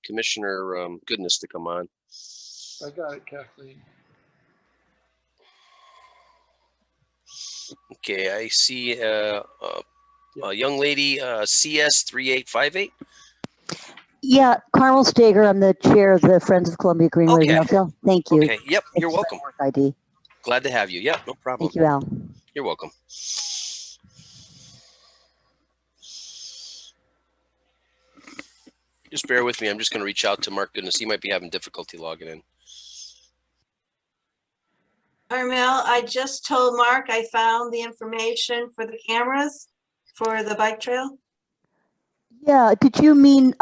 Commissioner Goodness to come on. I got it, Kathleen. Okay, I see a young lady, CS 3858. Yeah, Carmel Stager. I'm the chair of the Friends of Columbia Greenway. Okay. Thank you. Okay, yep, you're welcome. ID. Glad to have you. Yep, no problem. Thank you, Al. You're welcome. Just bear with me. I'm just going to reach out to Mark Goodness. He might be having difficulty logging in. Carmel, I just told Mark I found the information for the cameras for the bike trail. Yeah, did you mean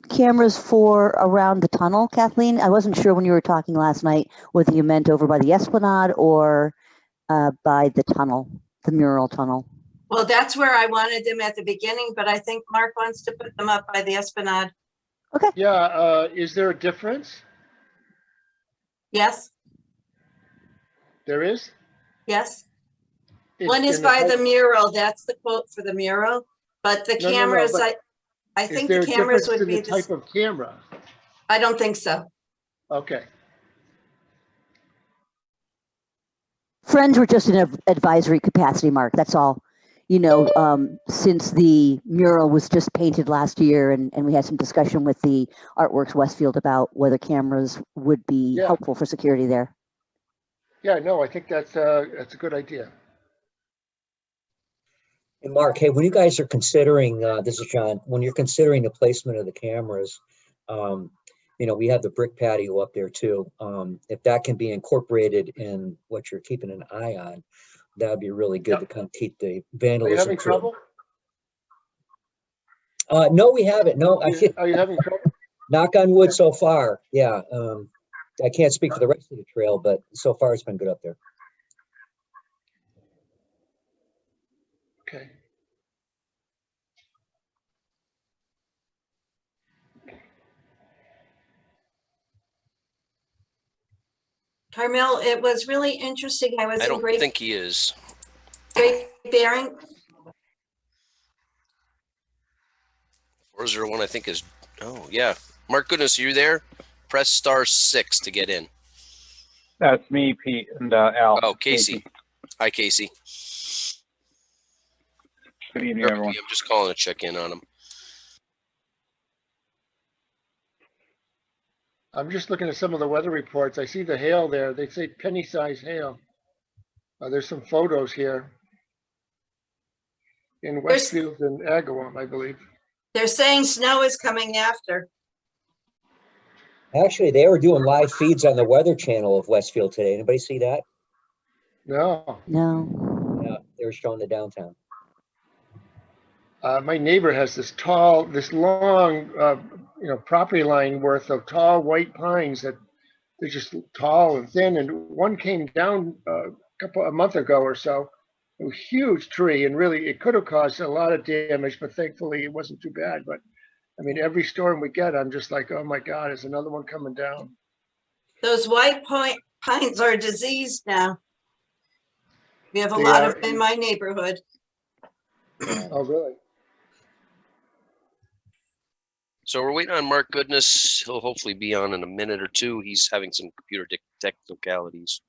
cameras for around the tunnel, Kathleen? I wasn't sure when you were talking last night whether you meant over by the Esplanade or by the tunnel, the mural tunnel. Well, that's where I wanted them at the beginning, but I think Mark wants to put them up by the Esplanade. Okay. Yeah, is there a difference? Yes, There is? yes. In- One is in by the type- mural. That's the quote for the mural. But the No, cameras, but I is think there the a cameras difference would in be the type of camera? I don't think so. Okay. Friends were just in an advisory capacity, Mark. That's all. You know, since the mural was just painted last year and we had some discussion with the Artworks Westfield about whether cameras would be Yeah. helpful for security there. Yeah, no, I think that's a good idea. And Mark, hey, when you guys are considering, this is John, when you're considering the placement of the cameras, you know, we have the brick patio up there too. If that can be incorporated in what you're keeping an eye on, that would be really good to kind of keep the Are you vandalism. having trouble? No, we haven't. No, Are you having trouble? knock on wood so far. Yeah. I can't speak for the rest of the trail, but so far it's been good up there. Okay. Carmel, it was really interesting. I was I in don't think he is. Great Bearing. 401, I think is, oh yeah. Mark Goodness, are you there? Press *6 to get in. That's me, Pete, and Al. Oh, Casey. Hi, Casey. Good evening, Eric, everyone. I'm just calling to check in on him. I'm just looking at some of the weather reports. I see the hail there. They say penny-sized hail. There's some photos here in Westfield and Agawam, I believe. They're saying snow is coming after. Actually, they were doing live feeds on the Weather Channel of Westfield today. Anybody see that? No. No. Yeah, they were showing the downtown. My neighbor has this long, property line worth of tall white pines that they're just tall and thin. And one came down a month ago or so. A huge tree, and really it could have caused a lot of damage, but thankfully it wasn't too bad. But I mean, every storm we get, I'm just like, oh my God, is another one coming down? Those white pines are diseased now. We have a They lot are? of them in my neighborhood. Oh, really? So we're waiting on Mark Goodness. He'll hopefully be on in a minute or two. He's having some computer technicalities.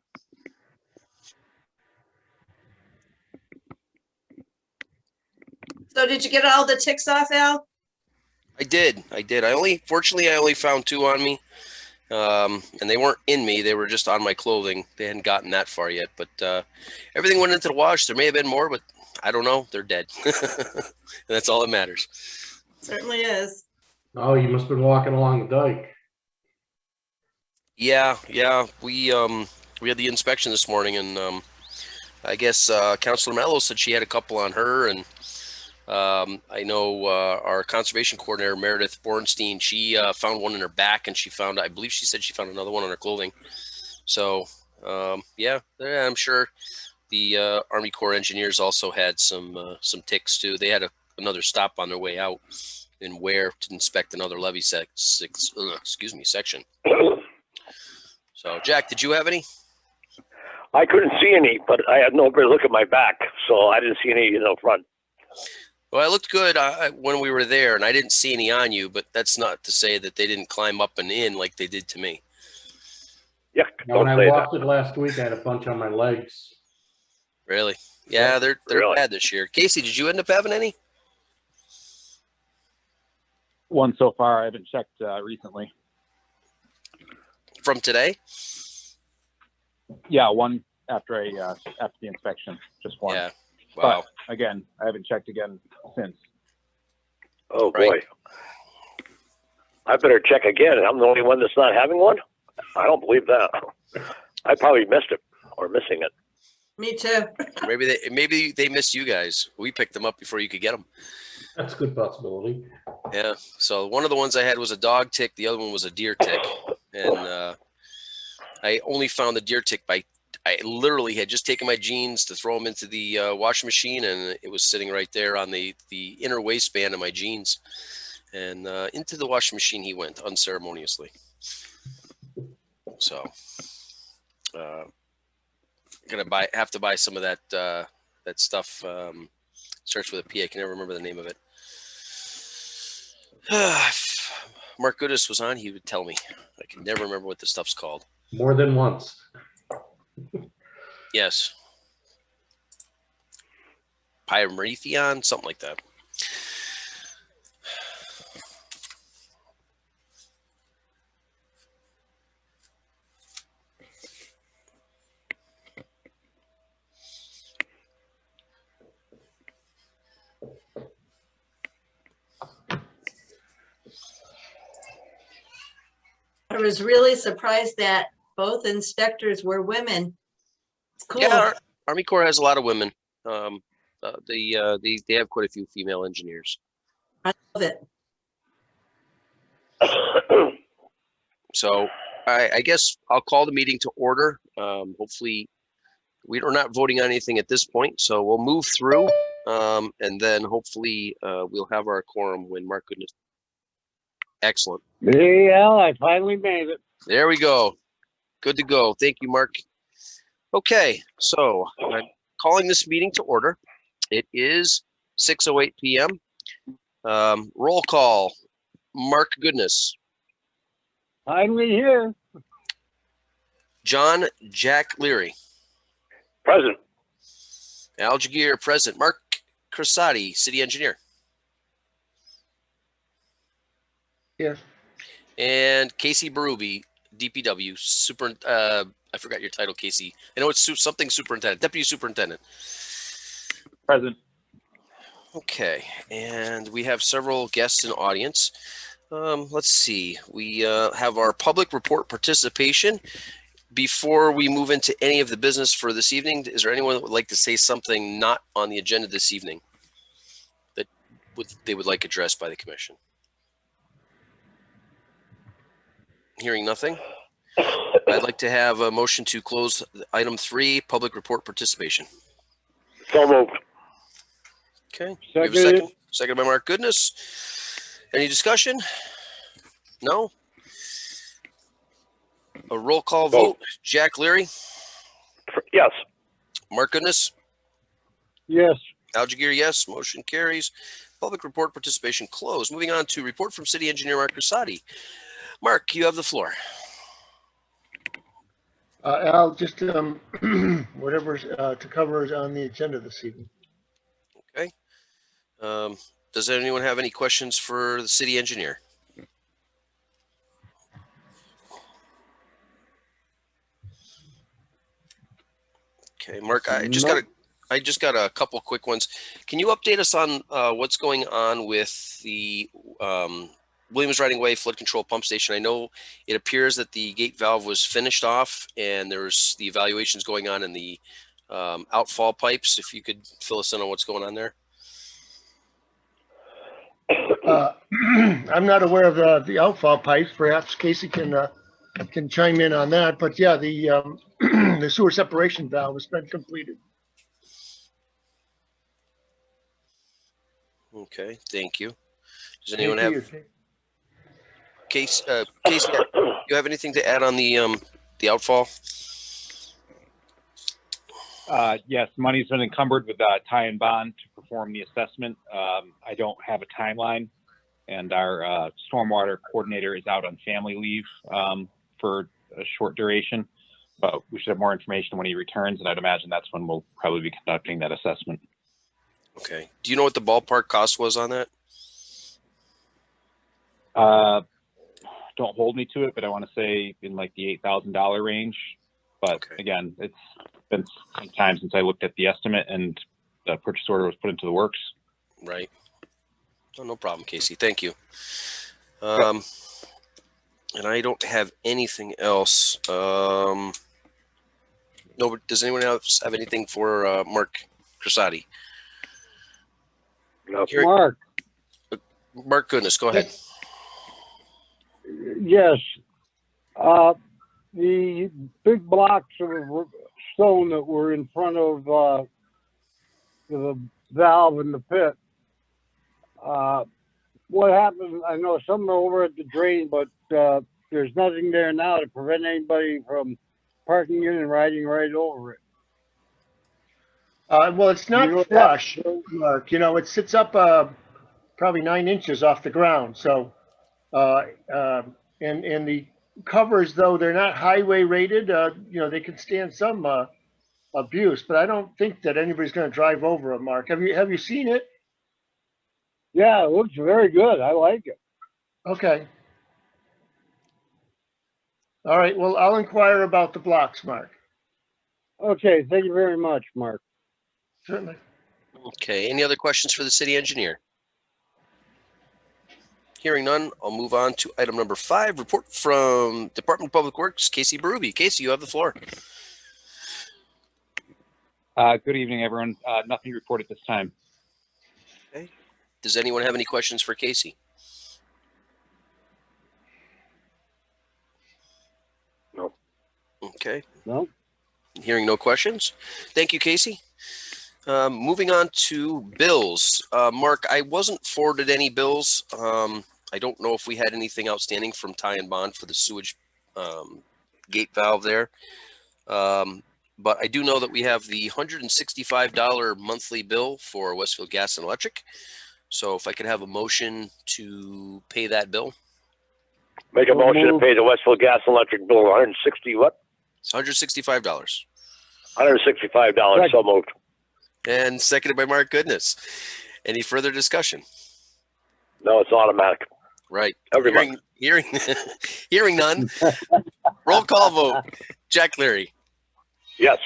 So did you get all the ticks off, Al? I did. Fortunately, I only found 2 on me. And they weren't in me. They were just on my clothing. They hadn't gotten that far yet, but everything went into the wash. There may have been more, but I don't know. They're dead. And that's all that matters. Certainly is. Oh, you must have been walking along the dike. Yeah. We had the inspection this morning, and I guess Councilor Mello said she had a couple on her, and I know our conservation coordinator Meredith Bornstein, she found one in her back, and I believe she said she found another one on her clothing. So yeah, I'm sure the Army Corps engineers also had some ticks too. They had another stop on their way out in Ware to inspect another levee section. So Jack, did you have any? I couldn't see any, but I had nobody look at my back, so I didn't see any in the front. Well, I looked good when we were there, and I didn't see any on you, but that's not to say that they didn't climb up and in like they did to me. Yeah, Now, when don't I say walked that. it last week, I had a bunch on my legs. Really? Yeah, they're Really? bad this year. Casey, did you end up having any? One so far. I haven't checked recently. From today? Yeah, one after after the inspection, just one. Yeah. Wow. But again, I haven't checked again since. Oh boy. Right. I better check again. I'm the only one that's not having one? I don't believe that. I probably missed it or missing it. Me too. Maybe they missed you guys. We picked them up before you could get them. That's a good possibility. Yeah. So one of the ones I had was a dog tick. The other one was a deer tick. And I only found the deer tick I literally had just taken my jeans to throw them into the washing machine, and it was sitting right there on the inner waistband of my jeans. And into the washing machine he went unceremoniously. So gonna have to buy some of that that stuff. Starts with a P. I can never remember the name of it. Mark Goodis was on. He would tell me. I can never remember what the stuff's called. More than once. Yes. Pyretheon, something like that. I was really surprised that both inspectors were women. It's cool. Yeah, Army Corps has a lot of women. They have quite a few female engineers. I love it. So I guess I'll call the meeting to order. Hopefully we're not voting on anything at this point, so we'll move through, and then hopefully we'll have our quorum when Mark Goodness. Excellent. Yeah, I finally made it. There we go. Good to go. Thank you, Mark. Okay, so I'm calling this meeting to order. It is 6:08 p.m. Roll call. Mark Goodness. Finally here. John Jack Leary. Present. Al Jaguar, present. Mark Cressati, city engineer. Yes. And Casey Berube, DPW, super. I forgot your title, Casey. I know it's something superintendent, deputy superintendent. Present. Okay, and we have several guests in the audience. Let's see. We have our public report participation. Before we move into any of the business for this evening, is there anyone that would like to say something not on the agenda this evening that they would like addressed by the commission? Hearing nothing, I'd like to have a motion to close item 3, public report participation. So moved. Okay, we have a second. Second by Mark Goodness. Any discussion? No? A roll call vote. Jack Leary. Yes. Mark Goodness. Yes. Al Jaguar, yes. Motion carries. Public report participation closed. Moving on to report from City Engineer Mark Cressati. Mark, you have the floor. Al, just whatever's to cover is on the agenda this evening. Okay. Does anyone have any questions for the city engineer? Okay, Mark, I just got a couple quick ones. Can you update us on what's going on with the Williams Riding Way flood control pump station? I know it appears that the gate valve was finished off and there's the evaluations going on in the outfall pipes. If you could fill us in on what's going on there. I'm not aware of the outfall pipes. Perhaps Casey can chime in on that. But yeah, the the sewer separation valve has been completed. Okay, thank you. Does anyone have Casey? You have anything to add on the outfall? Yes, money's been encumbered with tie and bond to perform the assessment. I don't have a timeline, and our stormwater coordinator is out on family leave for a short duration, but we should have more information when he returns, and I'd imagine that's when we'll probably be conducting that assessment. Okay. Do you know what the ballpark cost was on that? Don't hold me to it, but I want to say in like the $8,000 range. But Okay. again, it's been some time since I looked at the estimate and the purchase order was put into the works. Right. Oh, no problem, Casey. Thank you. And I don't have anything else. No, but does anyone else have anything for Mark Crissati? No. Mark Goodness, go ahead. Yes. The big blocks of stone that were in front of the valve in the pit. What happened? I know some are over at the drain, but there's nothing there now to prevent anybody from parking in and riding right over it. Well, it's not You know, flush, Mark. You know, it sits up probably 9 inches off the ground. So, and the covers, though they're not highway rated, you know, they can stand some abuse. But I don't think that anybody's going to drive over them, Mark. Have you seen it? Yeah, it looks very good. I like it. Okay. All right. Well, I'll inquire about the blocks, Mark. Okay, thank you very much, Mark. Certainly. Okay. Any other questions for the city engineer? Hearing none, I'll move on to item number 5, report from Department of Public Works, Casey Berube. Casey, you have the floor. Good evening, everyone. Nothing to report at this time. Okay. Does anyone have any questions for Casey? No. Okay. No. Hearing no questions. Thank you, Casey. Moving on to bills. Mark, I wasn't forwarded any bills. I don't know if we had anything outstanding from Tie and Bond for the sewage gate valve there. But I do know that we have the $165 monthly bill for Westfield Gas and Electric. So if I could have a motion to pay that bill. Make a motion to pay the Westfield Gas and Electric bill, 160 what? It's $165. $165, so moved. And seconded by Mark Goodness. Any further discussion? No, it's automatic. Right. Every month. Hearing none. Roll call vote. Jack Leary. Yes.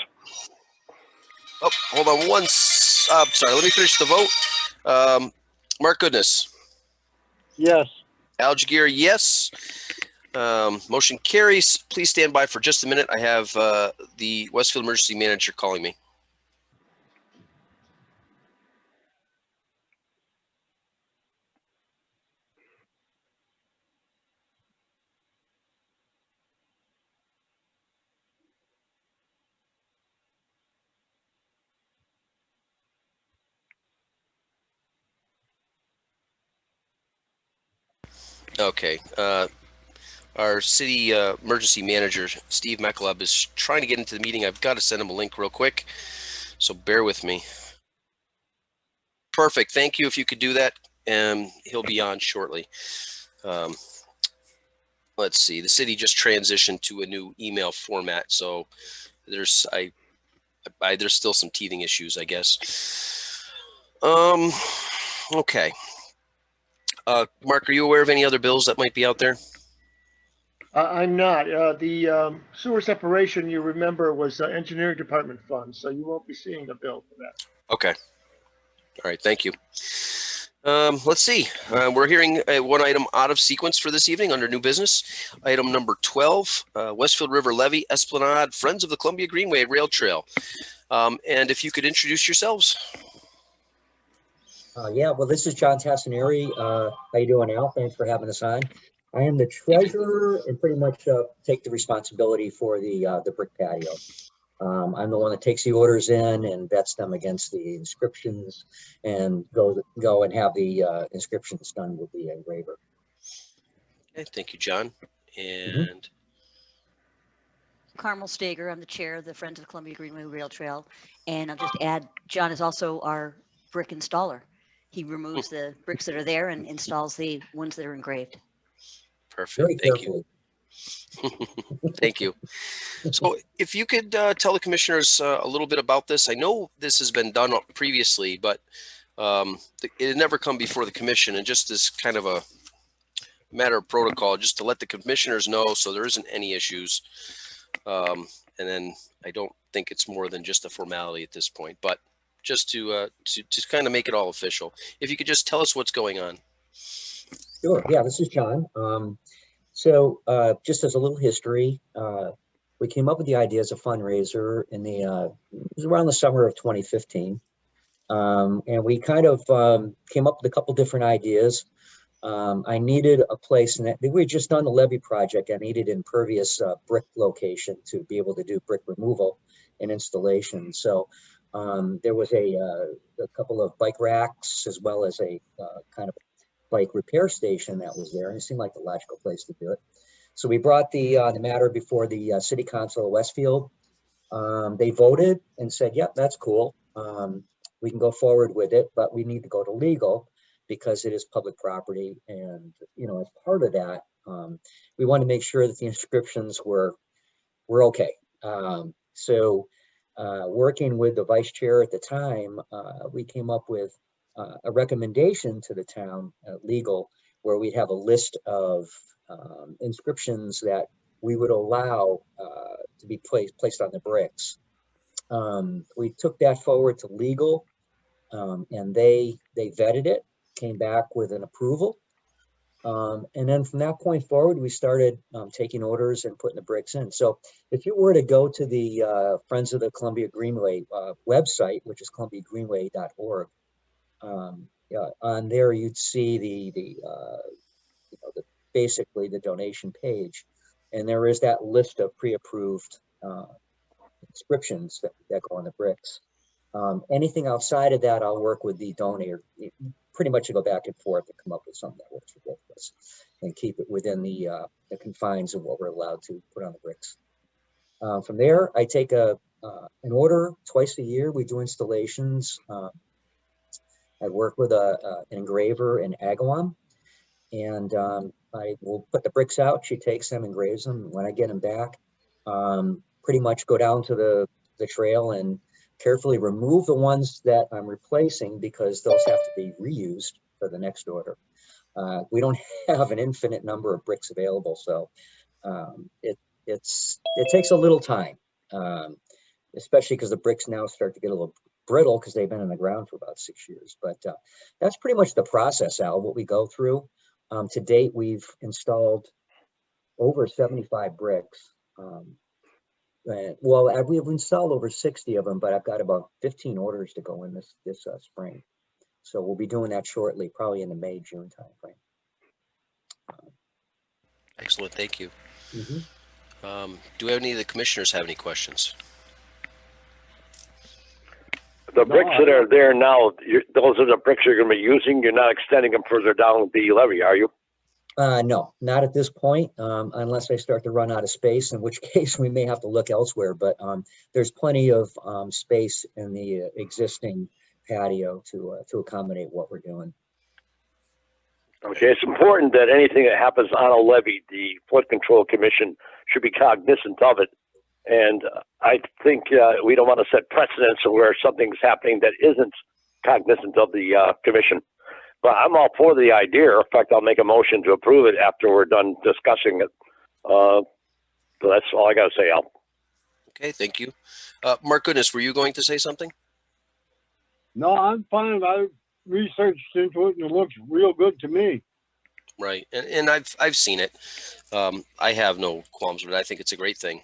Oh, hold on sorry, let me finish the vote. Mark Goodness. Yes. Al Jaguar, yes. Motion carries. Please stand by for just a minute. I have the Westfield Emergency Manager calling me. Okay. Our city emergency manager, Steve McAleb, is trying to get into the meeting. I've got to send him a link real quick, so bear with me. Perfect. Thank you if you could do that, and he'll be on shortly. Let's see. The city just transitioned to a new email format, so there's still some teething issues, I guess. Okay. Mark, are you aware of any other bills that might be out there? I'm not. The sewer separation, you remember, was engineering department funds, so you won't be seeing a bill for that. Okay. All right. Thank you. Let's see. We're hearing one item out of sequence for this evening under new business. Item number 12, Westfield River Levy Esplanade Friends of the Columbia Greenway Rail Trail. And if you could introduce yourselves. Yeah, well, this is John Tassinari. How you doing, Al? Thanks for having us on. I am the treasurer and pretty much take the responsibility for the brick patio. I'm the one that takes the orders in and vets them against the inscriptions and go and have the inscriptions done with the engraver. Okay, thank you, John. And Carmel Stager. I'm the chair of the Friends of the Columbia Greenway Rail Trail. And I'll just add, John is also our brick installer. He removes the bricks that are there and installs the ones that are engraved. Perfect. Very Thank you. carefully. Thank you. So if you could tell the commissioners a little bit about this. I know this has been done previously, but it had never come before the commission, and just as kind of a matter of protocol, just to let the commissioners know so there isn't any issues. And then I don't think it's more than just a formality at this point, but just to just kind of make it all official. If you could just tell us what's going on. Sure. Yeah, this is John. So just as a little history, we came up with the idea as a fundraiser in the, it was around the summer of 2015. And we kind of came up with a couple different ideas. I needed a place, and we had just done the Levy project. I needed impervious brick location to be able to do brick removal and installation. So there was a couple of bike racks as well as a kind of bike repair station that was there, and it seemed like the logical place to do it. So we brought the matter before the City Council of Westfield. They voted and said, yep, that's cool. We can go forward with it, but we need to go to legal because it is public property. And, you know, as part of that, we wanted to make sure that the inscriptions were okay. So working with the vice chair at the time, we came up with a recommendation to the town legal, where we'd have a list of inscriptions that we would allow to be placed on the bricks. We took that forward to legal, and they vetted it, came back with an approval. And then from that point forward, we started taking orders and putting the bricks in. So if you were to go to the Friends of the Columbia Greenway website, which is columbiagreenway.org, on there you'd see basically the donation page, and there is that list of pre-approved inscriptions that go on the bricks. Anything outside of that, I'll work with the donor. Pretty much to go back and forth and come up with something that works for both of us and keep it within the confines of what we're allowed to put on the bricks. From there, I take an order twice a year. We do installations. I work with an engraver in Agawam, and I will put the bricks out. She takes them, engraves them. When I get them back, pretty much go down to the trail and carefully remove the ones that I'm replacing, because those have to be reused for the next order. We don't have an infinite number of bricks available, so it takes a little time, especially because the bricks now start to get a little brittle because they've been in the ground for about 6 years. But that's pretty much the process, Al, what we go through. To date, we've installed over 75 bricks. Well, we've installed over 60 of them, but I've got about 15 orders to go in this spring. So we'll be doing that shortly, probably in the May, June timeframe. Excellent, thank you. Mm-hmm. Do any of the commissioners have any questions? The bricks that are there now, those are the bricks you're going to be using. You're not extending them further down the levee, are you? No, not at this point, unless I start to run out of space, in which case we may have to look elsewhere. But there's plenty of space in the existing patio to accommodate what we're doing. Okay, it's important that anything that happens on a levee, the Flood Control Commission should be cognizant of it. And I think we don't want to set precedents where something's happening that isn't cognizant of the commission. But I'm all for the idea. In fact, I'll make a motion to approve it after we're done discussing it. So that's all I got to say, Al. Okay, thank you. Mark Goodness, were you going to say something? No, I'm fine. I researched into it and it looks real good to me. Right, and I've seen it. I have no qualms, but I think it's a great thing.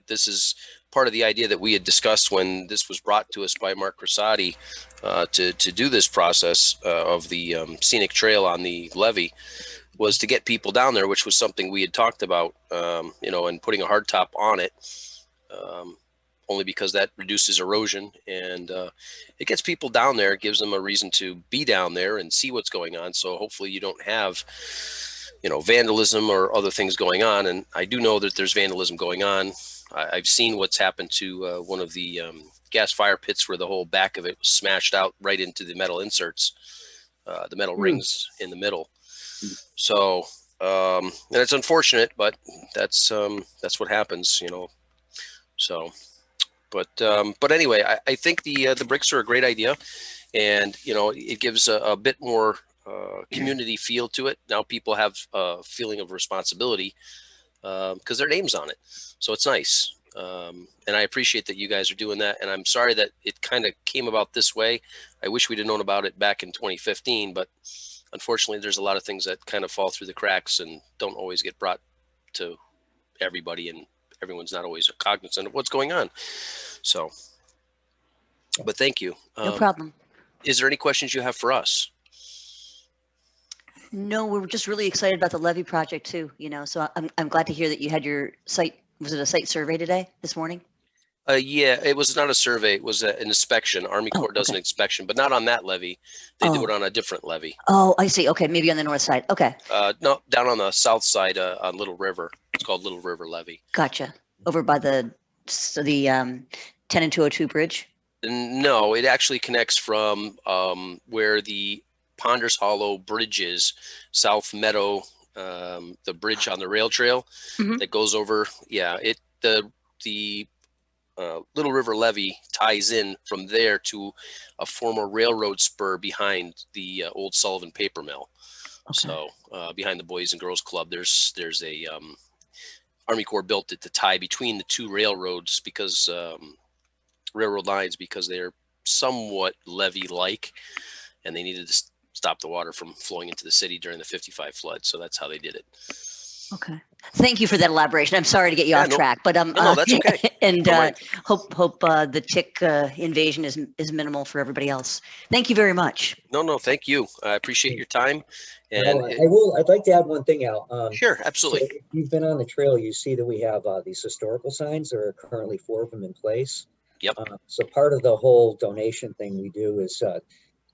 This is part of the idea that we had discussed when this was brought to us by Mark Cressati to do this process of the scenic trail on the levee, was to get people down there, which was something we had talked about, and putting a hard top on it, only because that reduces erosion, and it gets people down there. It gives them a reason to be down there and see what's going on. So hopefully you don't have vandalism or other things going on. And I do know that there's vandalism going on. I've seen what's happened to one of the gas fire pits where the whole back of it was smashed out right into the metal inserts, the metal rings in the middle. So, and it's unfortunate, but that's what happens, So, but anyway, I think the bricks are a great idea, and it gives a bit more community feel to it. Now people have a feeling of responsibility because their name's on it, so it's nice. And I appreciate that you guys are doing that. And I'm sorry that it kind of came about this way. I wish we'd have known about it back in 2015, but unfortunately, there's a lot of things that kind of fall through the cracks and don't always get brought to everybody, and everyone's not always cognizant of what's going on. So, but thank you. No problem. Is there any questions you have for us? No, we're just really excited about the levee project too, so I'm glad to hear that you had your site, was it a site survey this morning? Yeah, it was not a survey. It was an inspection. Army Corps does an inspection, but not on that levee. They do it on a different levee. Oh, I see. Okay, maybe on the north side. Okay. No, down on the south side on Little River. It's called Little River Levee. Gotcha. Over by the 10 and 202 bridge? No, it actually connects from where the Ponders Hollow Bridge is, South Meadow, the bridge on the rail trail that goes over. Yeah, the Little River Levee ties in from there to a former railroad spur behind the old Sullivan paper mill. Okay. So behind the Boys and Girls Club, there's a Army Corps built it to tie between the two railroads because railroad lines, because they're somewhat levee-like, and they needed to stop the water from flowing into the city during the 55 flood. So that's how they did it. Okay. Thank you for that elaboration. I'm sorry to get you off track, but no, that's okay. And hope the tick invasion is minimal for everybody else. Thank you very much. No, thank you. I appreciate your time. And I'd like to add one thing, Al. Sure, absolutely. So if you've been on the trail, you see that we have these historical signs. There are currently 4 of them in place. Yep. So part of the whole donation thing we do is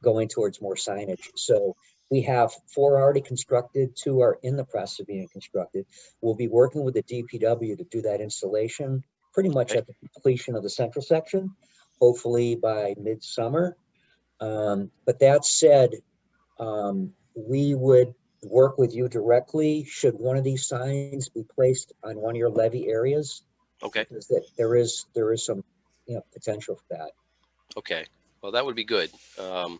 going towards more signage. So we have 4 already constructed, 2 are in the process of being constructed. We'll be working with the DPW to do that installation pretty much at the completion of the central section, hopefully by midsummer. But that said, we would work with you directly should one of these signs be placed on one of your levee areas. Okay. Because there is some potential for that. Okay. Well, that would be good. I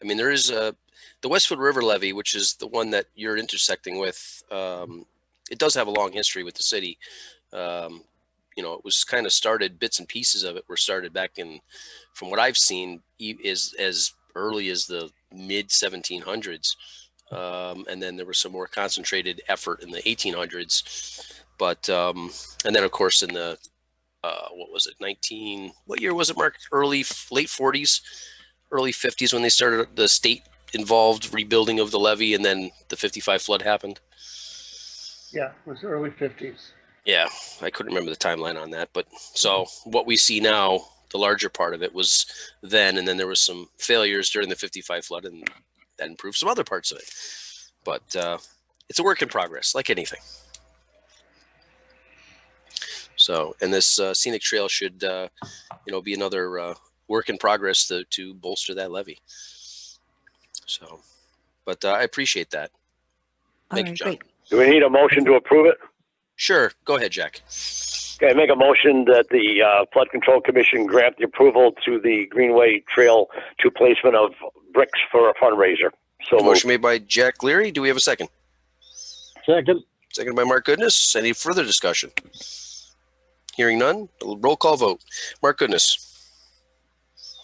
mean, there is the Westwood River Levee, which is the one that you're intersecting with. It does have a long history with the city. It was kind of started, bits and pieces of it were started back in, from what I've seen, is as early as the mid 1700s. And then there was some more concentrated effort in the 1800s. But, and then of course in the, what was it, what year was it, Mark? Late 40s, early 50s when they started the state involved rebuilding of the levee, and then the 55 flood happened. Yeah, it was early 50s. Yeah, I couldn't remember the timeline on that. But so what we see now, the larger part of it was then, and then there was some failures during the 55 flood, and that improved some other parts of it. But it's a work in progress, like anything. So, and this scenic trail should, be another work in progress to bolster that levee. So, but I appreciate that. Thank you, John. Great. Do we need a motion to approve it? Sure. Go ahead, Jack. Okay, make a motion that the Flood Control Commission grant the approval to the Greenway Trail to placement of bricks for a fundraiser. So motion made by Jack Leary. Do we have a second? Second. Second by Mark Goodness. Any further discussion? Hearing none. Roll call vote. Mark Goodness.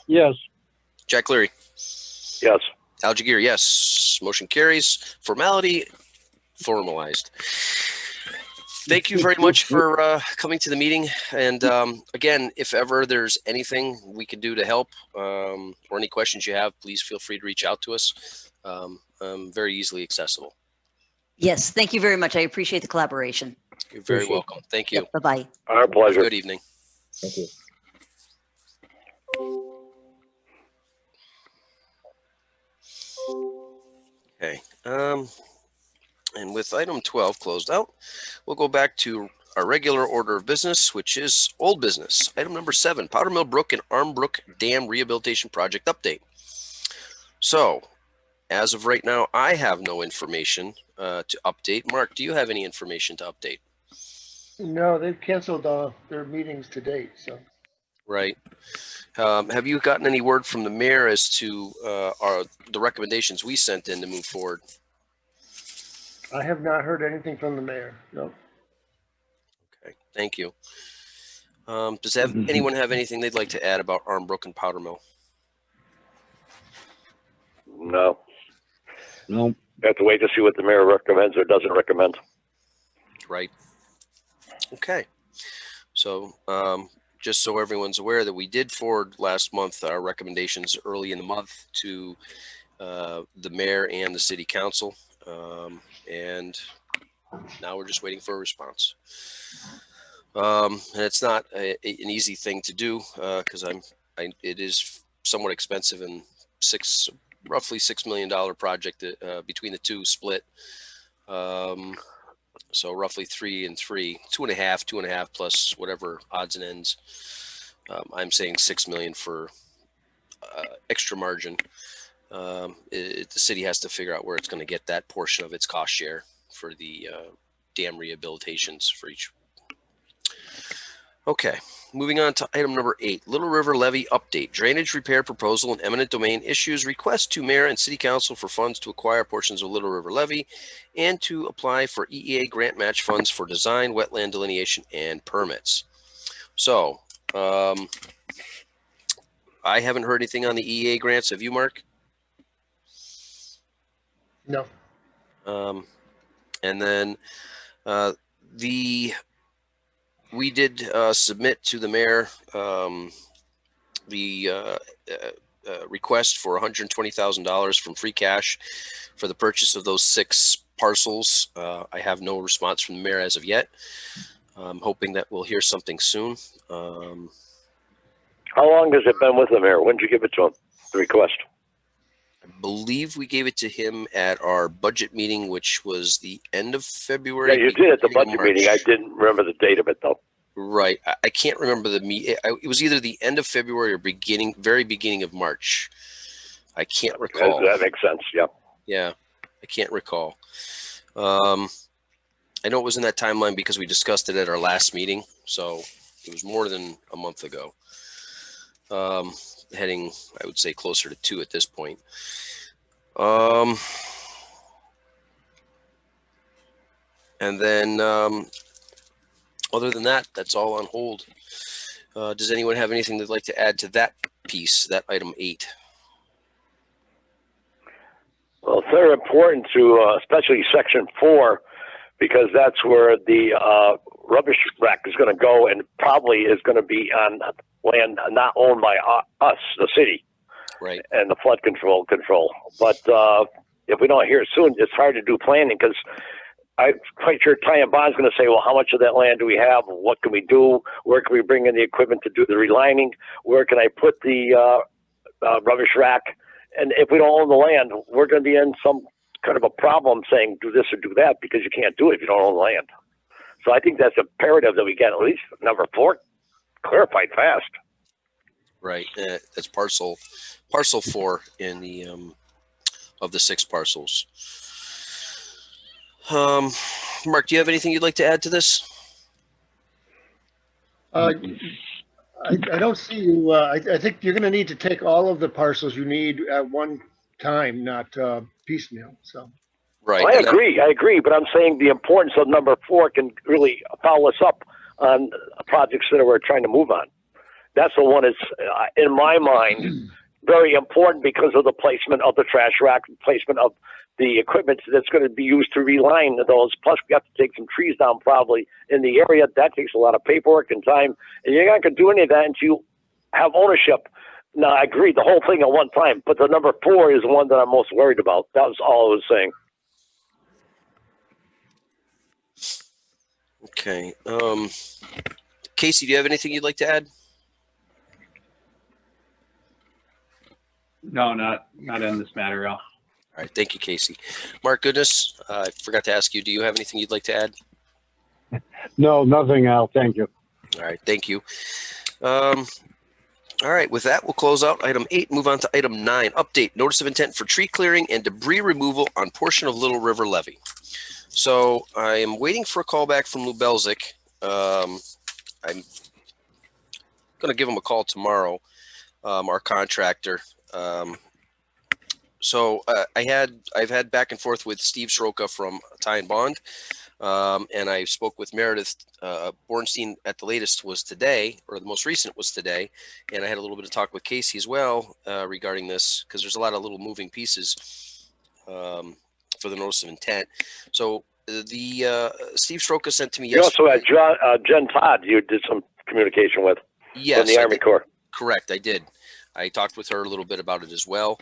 Yes. Jack Leary. Yes. Al Jaguar, yes. Motion carries. Formality formalized. Thank you very much for coming to the meeting. And again, if ever there's anything we can do to help or any questions you have, please feel free to reach out to us. I'm very easily accessible. Yes, thank you very much. I appreciate the collaboration. You're very welcome. Thank you. Yep, bye-bye. Our pleasure. Good evening. Thank you. Okay. And with item 12 closed out, we'll go back to our regular order of business, which is old business. Item number 7, Powder Mill Brook and Armbrook Dam Rehabilitation Project Update. So, as of right now, I have no information to update. Mark, do you have any information to update? No, they've canceled their meetings to date, so. Right. Have you gotten any word from the mayor as to the recommendations we sent in to move forward? I have not heard anything from the mayor, no. Okay, thank you. Does anyone have anything they'd like to add about Armbrook and Powder Mill? No. No. We have to wait to see what the mayor recommends or doesn't recommend. Right. Okay. So just so everyone's aware that we did forward last month our recommendations early in the month to the mayor and the city council. And now we're just waiting for a response. And it's not an easy thing to do because it is somewhat expensive and roughly $6 million project between the two split. So roughly 3 and 3, 2.5 plus whatever odds and ends. I'm saying 6 million for extra margin. The city has to figure out where it's going to get that portion of its cost share for the dam rehabilitations for each. Okay, moving on to item number 8, Little River Levy update. Drainage repair proposal and eminent domain issues request to mayor and city council for funds to acquire portions of Little River Levy and to apply for EEA grant match funds for design, wetland delineation, and permits. So, I haven't heard anything on the EEA grants. Have you, Mark? No. And then we did submit to the mayor the request for $120,000 from free cash for the purchase of those 6 parcels. I have no response from the mayor as of yet. I'm hoping that we'll hear something soon. How long has it been with the mayor? When did you give it to him, the request? I believe we gave it to him at our budget meeting, which was the end of February. Yeah, you did at the budget meeting. I didn't remember the date of it though. Right. I can't remember the meeting. It was either the end of February or very beginning of March. I can't recall. That makes sense. Yeah. Yeah, I can't recall. I know it was in that timeline because we discussed it at our last meeting. So it was more than a month ago. Heading, I would say, closer to 2 at this point. And then other than that, that's all on hold. Does anyone have anything they'd like to add to that piece, that item 8? Well, it's very important to, especially section 4, because that's where the rubbish rack is going to go and probably is going to be on land not owned by us, the city. Right. And the flood control. But if we don't hear it soon, it's hard to do planning because I'm quite sure Ty and Bond's going to say, well, how much of that land do we have? What can we do? Where can we bring in the equipment to do the relining? Where can I put the rubbish rack? And if we don't own the land, we're going to be in some kind of a problem saying do this or do that because you can't do it if you don't own the land. So I think that's imperative that we get at least number 4 clarified fast. Right. That's parcel 4 in the of the 6 parcels. Mark, do you have anything you'd like to add to this? I don't see you. I think you're going to need to take all of the parcels you need at one time, not piecemeal. So. Right. Well, I agree. But I'm saying the importance of number 4 can really follow us up on projects that we're trying to move on. That's the one that's, in my mind, very important because of the placement of the trash rack, placement of the equipment that's going to be used to reline those. Plus, we have to take some trees down probably in the area. That takes a lot of paperwork and time. And you're not going to do any of that until you have ownership. Now, I agree, the whole thing at one time. But the number 4 is the one that I'm most worried about. That was all I was saying. Okay. Casey, do you have anything you'd like to add? No, not in this matter, Al. All right, thank you, Casey. Mark, goodness, I forgot to ask you, do you have anything you'd like to add? No, nothing, Al. Thank you. All right, thank you. All right, with that, we'll close out item 8, move on to item 9, update notice of intent for tree clearing and debris removal on portion of Little River Levee. So I am waiting for a call back from Lou Belzic. I'm going to give him a call tomorrow, our contractor. I've had back and forth with Steve Sroka from Ty and Bond. And I spoke with Meredith Bornstein at the latest was today, or the most recent was today. And I had a little bit of talk with Casey as well regarding this, because there's a lot of little moving pieces for the notice of intent. So the Steve Sroka sent to me You yesterday. also had Jen Todd you did some communication with Yes, from the Army Corps. Correct, I did. I talked with her a little bit about it as well.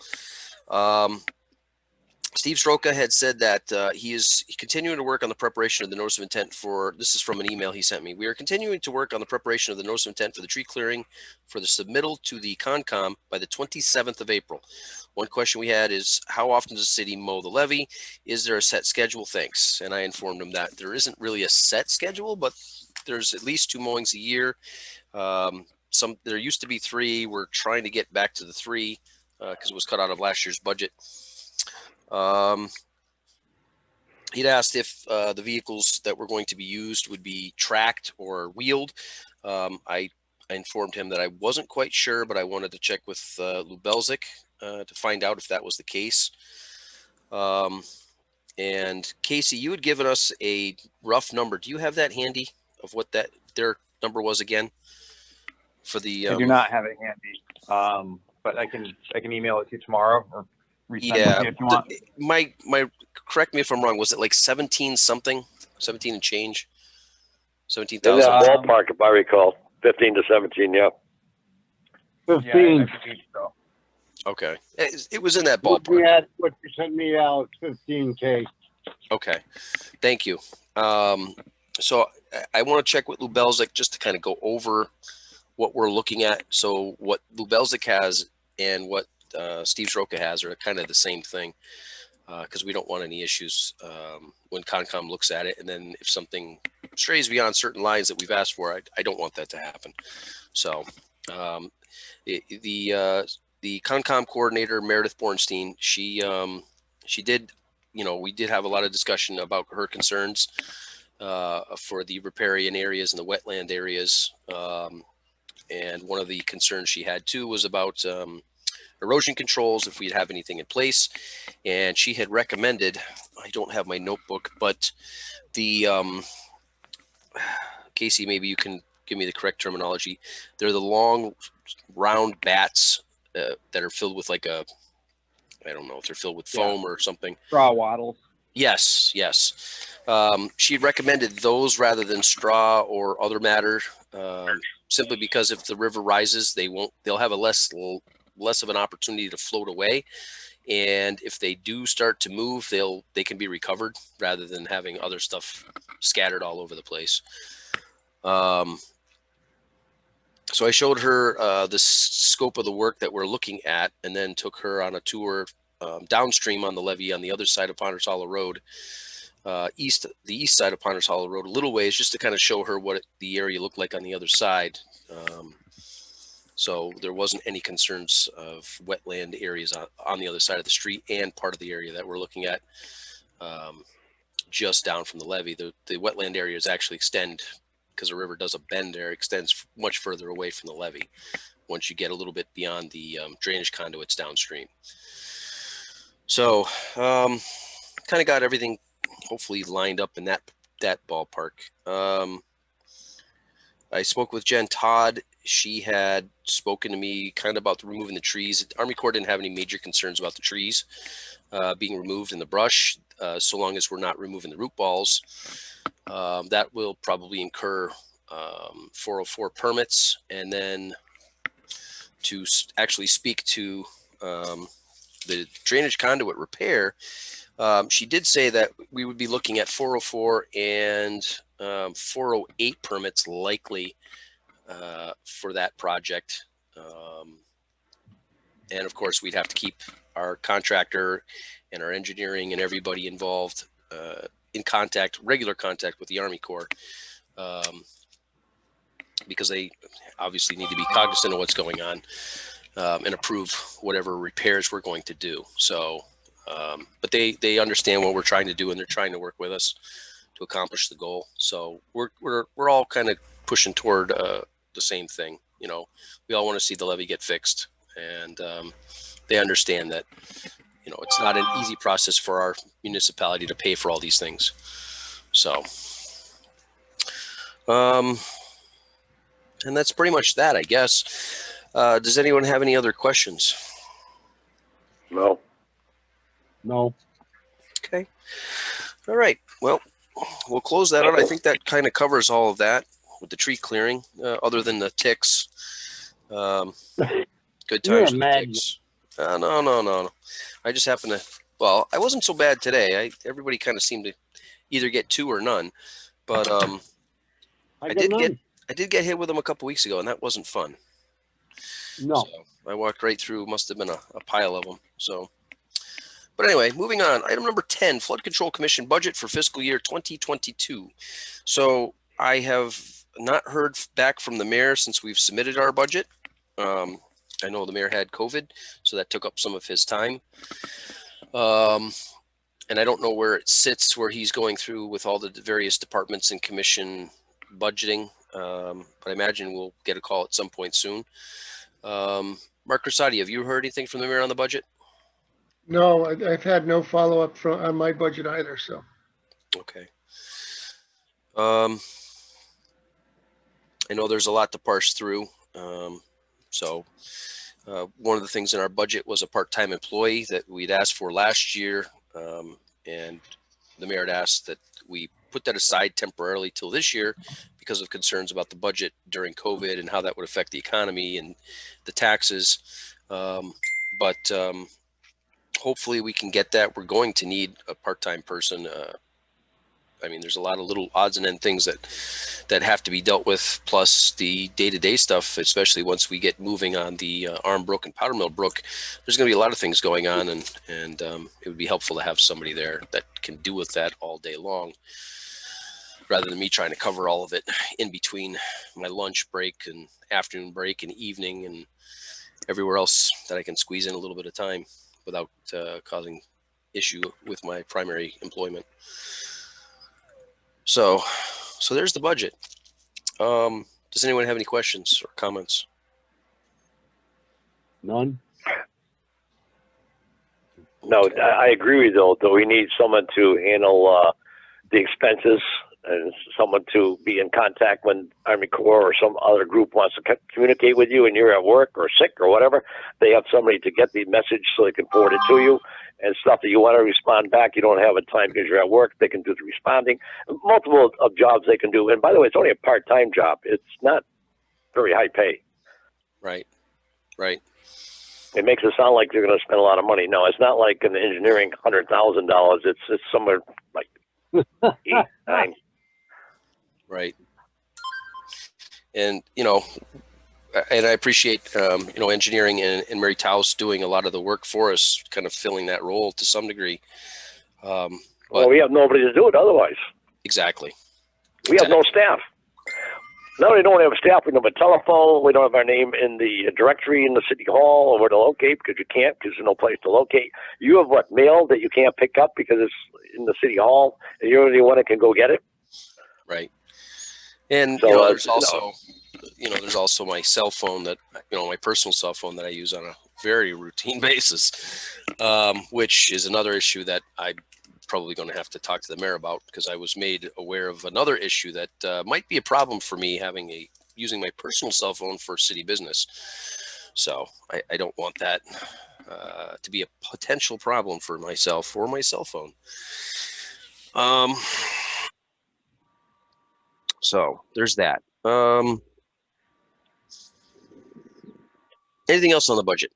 Steve Sroka had said that he is continuing to work on the preparation of the notice of intent for, this is from an email he sent me. We are continuing to work on the preparation of the notice of intent for the tree clearing for the submittal to the Concom by the 27th of April. One question we had is, how often does the city mow the levee? Is there a set schedule? Thanks. And I informed him that there isn't really a set schedule, but there's at least 2 mowings a year. There used to be 3. We're trying to get back to the 3 because it was cut out of last year's budget. He'd asked if the vehicles that were going to be used would be tracked or wheeled. I informed him that I wasn't quite sure, but I wanted to check with Lou Belzic to find out if that was the case. And Casey, you had given us a rough number. Do you have that handy of what their number was again? For the I do not have it handy, but I can email it to you tomorrow or resend it to you if you want. My correct me if I'm wrong. Was it like 17 something, 17 and change, 17,000? In that ballpark, if I recall, 15 to 17, yeah. 15. Yeah, I believe so. Okay, it was in that Looking ballpark. at what you sent me, Al, it's 15K. Okay, thank you. So I want to check with Lou Belzic just to kind of go over what we're looking at. So what Lou Belzic has and what Steve Sroka has are kind of the same thing, because we don't want any issues when Concom looks at it. And then if something strays beyond certain lines that we've asked for, I don't want that to happen. So the Concom coordinator, Meredith Bornstein, she did, we did have a lot of discussion about her concerns for the riparian areas and the wetland areas. And one of the concerns she had too was about erosion controls, if we'd have anything in place. And she had recommended, I don't have my notebook, but the, Casey, maybe you can give me the correct terminology. They're the long round bats that are filled with like I don't know if they're filled with foam or something. Straw wattles. Yes. She recommended those rather than straw or other matter, simply because if the river rises, they'll have a less of an opportunity to float away. And if they do start to move, they can be recovered rather than having other stuff scattered all over the place. So I showed her the scope of the work that we're looking at, and then took her on a tour downstream on the levee on the other side of Ponders Hollow Road, the east side of Ponders Hollow Road, a little ways, just to kind of show her what the area looked like on the other side. So there wasn't any concerns of wetland areas on the other side of the street, and part of the area that we're looking at just down from the levee. The wetland areas actually extend, because the river does a bend there, extends much further away from the levee once you get a little bit beyond the drainage conduits downstream. So kind of got everything hopefully lined up in that ballpark. I spoke with Jen Todd. She had spoken to me kind of about removing the trees. Army Corps didn't have any major concerns about the trees being removed in the brush, so long as we're not removing the root balls. That will probably incur 404 permits. And then to actually speak to the drainage conduit repair, she did say that we would be looking at 404 and 408 permits likely for that project. And of course, we'd have to keep our contractor and our engineering and everybody involved in contact, regular contact with the Army Corps, because they obviously need to be cognizant of what's going on and approve whatever repairs we're going to do. So, but they understand what we're trying to do, and they're trying to work with us to accomplish the goal. So we're all kind of pushing toward the same thing. You know, we all want to see the levee get fixed, and they understand that, you know, it's not an easy process for our municipality to pay for all these things. So, and that's pretty much that, I guess. Does anyone have any other questions? No. No. Okay. All right. Well, we'll close that out. I think that kind of covers all of that with the tree clearing, other than the ticks. Good You're times a with the madman. ticks. No. I just happen to, well, I wasn't so bad today. Everybody kind of seemed to either get two or none, but I did get hit with them a couple weeks ago, and that wasn't fun. No. So I walked right through, must have been a pile of them. So, but anyway, moving on. Item number 10, Flood Control Commission budget for fiscal year 2022. So I have not heard back from the mayor since we've submitted our budget. I know the mayor had COVID, so that took up some of his time. And I don't know where it sits, where he's going through with all the various departments and commission budgeting. But I imagine we'll get a call at some point soon. Mark Rosati, have you heard anything from the mayor on the budget? No, I've had no follow-up on my budget either, so. Okay. I know there's a lot to parse through. So one of the things in our budget was a part-time employee that we'd asked for last year. And the mayor had asked that we put that aside temporarily till this year because of concerns about the budget during COVID and how that would affect the economy and the taxes. But hopefully we can get that. We're going to need a part-time person. I mean, there's a lot of little odds and end things that have to be dealt with, plus the day-to-day stuff, especially once we get moving on the Armbrook and Powder Mill Brook. There's going to be a lot of things going on, and it would be helpful to have somebody there that can deal with that all day long, rather than me trying to cover all of it in between my lunch break and afternoon break and evening and everywhere else that I can squeeze in a little bit of time without causing issue with my primary employment. So there's the budget. Does anyone have any questions or comments? None. No, I agree with you, though we need someone to handle the expenses and someone to be in contact when Army Corps or some other group wants to communicate with you and you're at work or sick or whatever. They have somebody to get the message so they can forward it to you, and stuff that you want to respond back. You don't have a time because you're at work. They can do the responding. Multiple of jobs they can do. And by the way, it's only a part-time job. It's not very high pay. Right. It makes it sound like they're going to spend a lot of money. No, it's not like in engineering, $100,000. It's somewhere like 8, 9. Right. And, and I appreciate, engineering and Mary Taus doing a lot of the work for us, kind of filling that role to some degree. Well, we have nobody to do it otherwise. Exactly. We have no staff. Not only don't we have a staff, we don't have a telephone. We don't have our name in the directory in the city hall or where to locate, because you can't, because there's no place to locate. You have mail that you can't pick up because it's in the city hall, and you're the only one that can go get it. Right. And so, there's also, there's also my cell phone that, my personal cell phone that I use on a very routine basis, which is another issue that I'm probably going to have to talk to the mayor about, because I was made aware of another issue that might be a problem for me using my personal cell phone for city business. So I don't want that to be a potential problem for myself or my cell phone. So there's that. Anything else on the budget?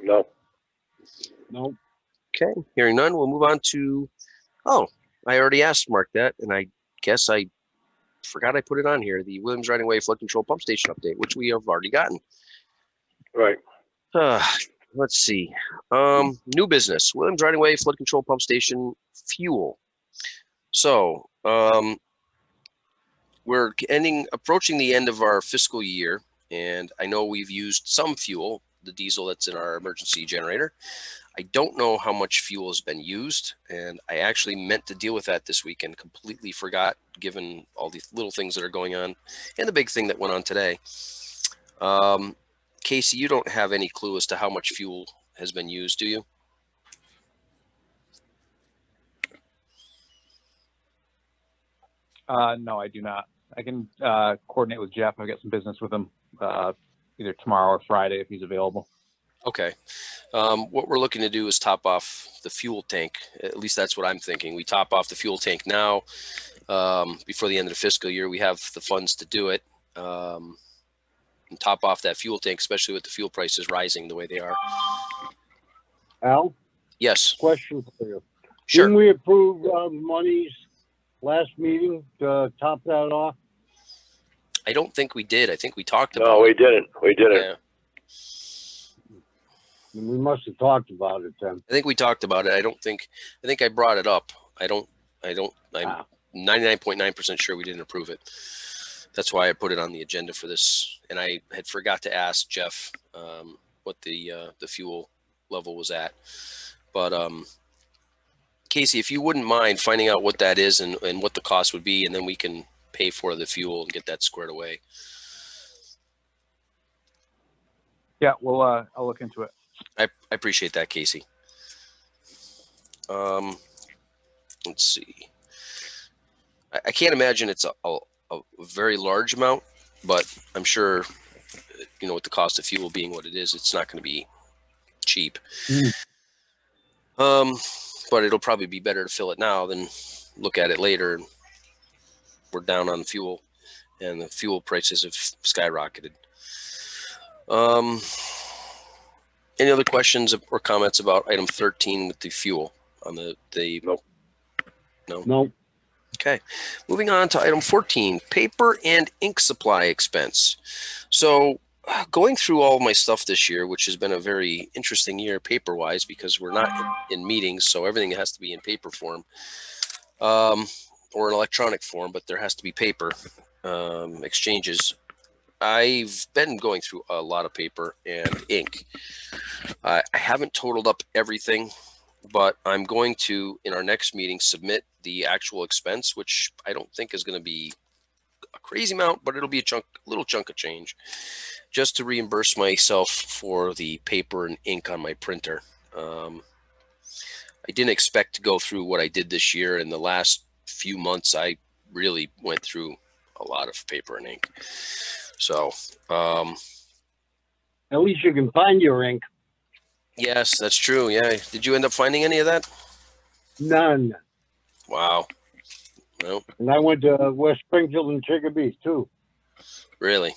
No. Okay, hearing none, we'll move on to, I already asked Mark that, and I guess I forgot I put it on here, the Williams Riding Way Flood Control Pump Station update, which we have already gotten. Right. Let's see. New business. Williams Riding Way flood control pump station fuel. So we're approaching the end of our fiscal year, and I know we've used some fuel, the diesel that's in our emergency generator. I don't know how much fuel has been used, and I actually meant to deal with that this week and completely forgot, given all these little things that are going on and the big thing that went on today. Casey, you don't have any clue as to how much fuel has been used, do you? No, I do not. I can coordinate with Jeff. I've got some business with him either tomorrow or Friday if he's available. Okay. What we're looking to do is top off the fuel tank. At least that's what I'm thinking. We top off the fuel tank now before the end of the fiscal year. We have the funds to do it. And top off that fuel tank, especially with the fuel prices rising the way they are. Al, Yes. question for you. Sure. Didn't we approve monies last meeting to top that off? I don't think we did. I think we talked about No, we it. didn't. We didn't. Yeah. We must have talked about it then. I think we talked about it. I think I brought it up. I'm 99.9% sure we didn't approve it. That's why I put it on the agenda for this. And I had forgot to ask Jeff what the fuel level was at. But Casey, if you wouldn't mind finding out what that is and what the cost would be, and then we can pay for the fuel and get that squared away. Yeah, well, I'll look into it. I appreciate that, Casey. Let's see. I can't imagine it's a very large amount, but I'm sure, with the cost of fuel being what it is, it's not going to be cheap. But it'll probably be better to fill it now than look at it later. We're down on fuel, and the fuel prices have skyrocketed. Any other questions or comments about item 13 with the fuel on the Nope. No. Okay, moving on to item 14, paper and ink supply expense. So going through all of my stuff this year, which has been a very interesting year paper-wise because we're not in meetings, so everything has to be in paper form or an electronic form, but there has to be paper exchanges. I've been going through a lot of paper and ink. I haven't totaled up everything, but I'm going to, in our next meeting, submit the actual expense, which I don't think is going to be a crazy amount, but it'll be a little chunk of change, just to reimburse myself for the paper and ink on my printer. I didn't expect to go through what I did this year. In the last few months, I really went through a lot of paper and ink. So, At least you can find your ink. yes, that's true. Yeah. Did you end up finding any of that? None. Wow. No, And I went to West Springfield and Chicopee too. really?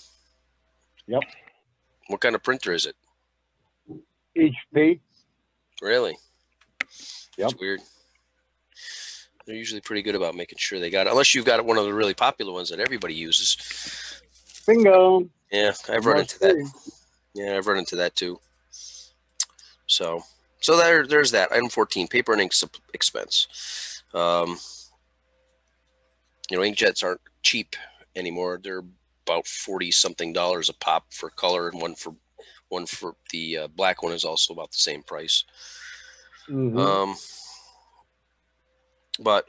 Yep. What kind of printer is it? HP. Really? Yep. It's weird. They're usually pretty good about making sure they got it, unless you've got one of the really popular ones that everybody uses. Bingo. Yeah, I've run Must into that. be. Yeah, I've run into that too. So there's that. Item 14, paper and ink expense. Inkjets aren't cheap anymore. They're about $40-something a pop for color, and one for the black one is also about the same price. Mhm. But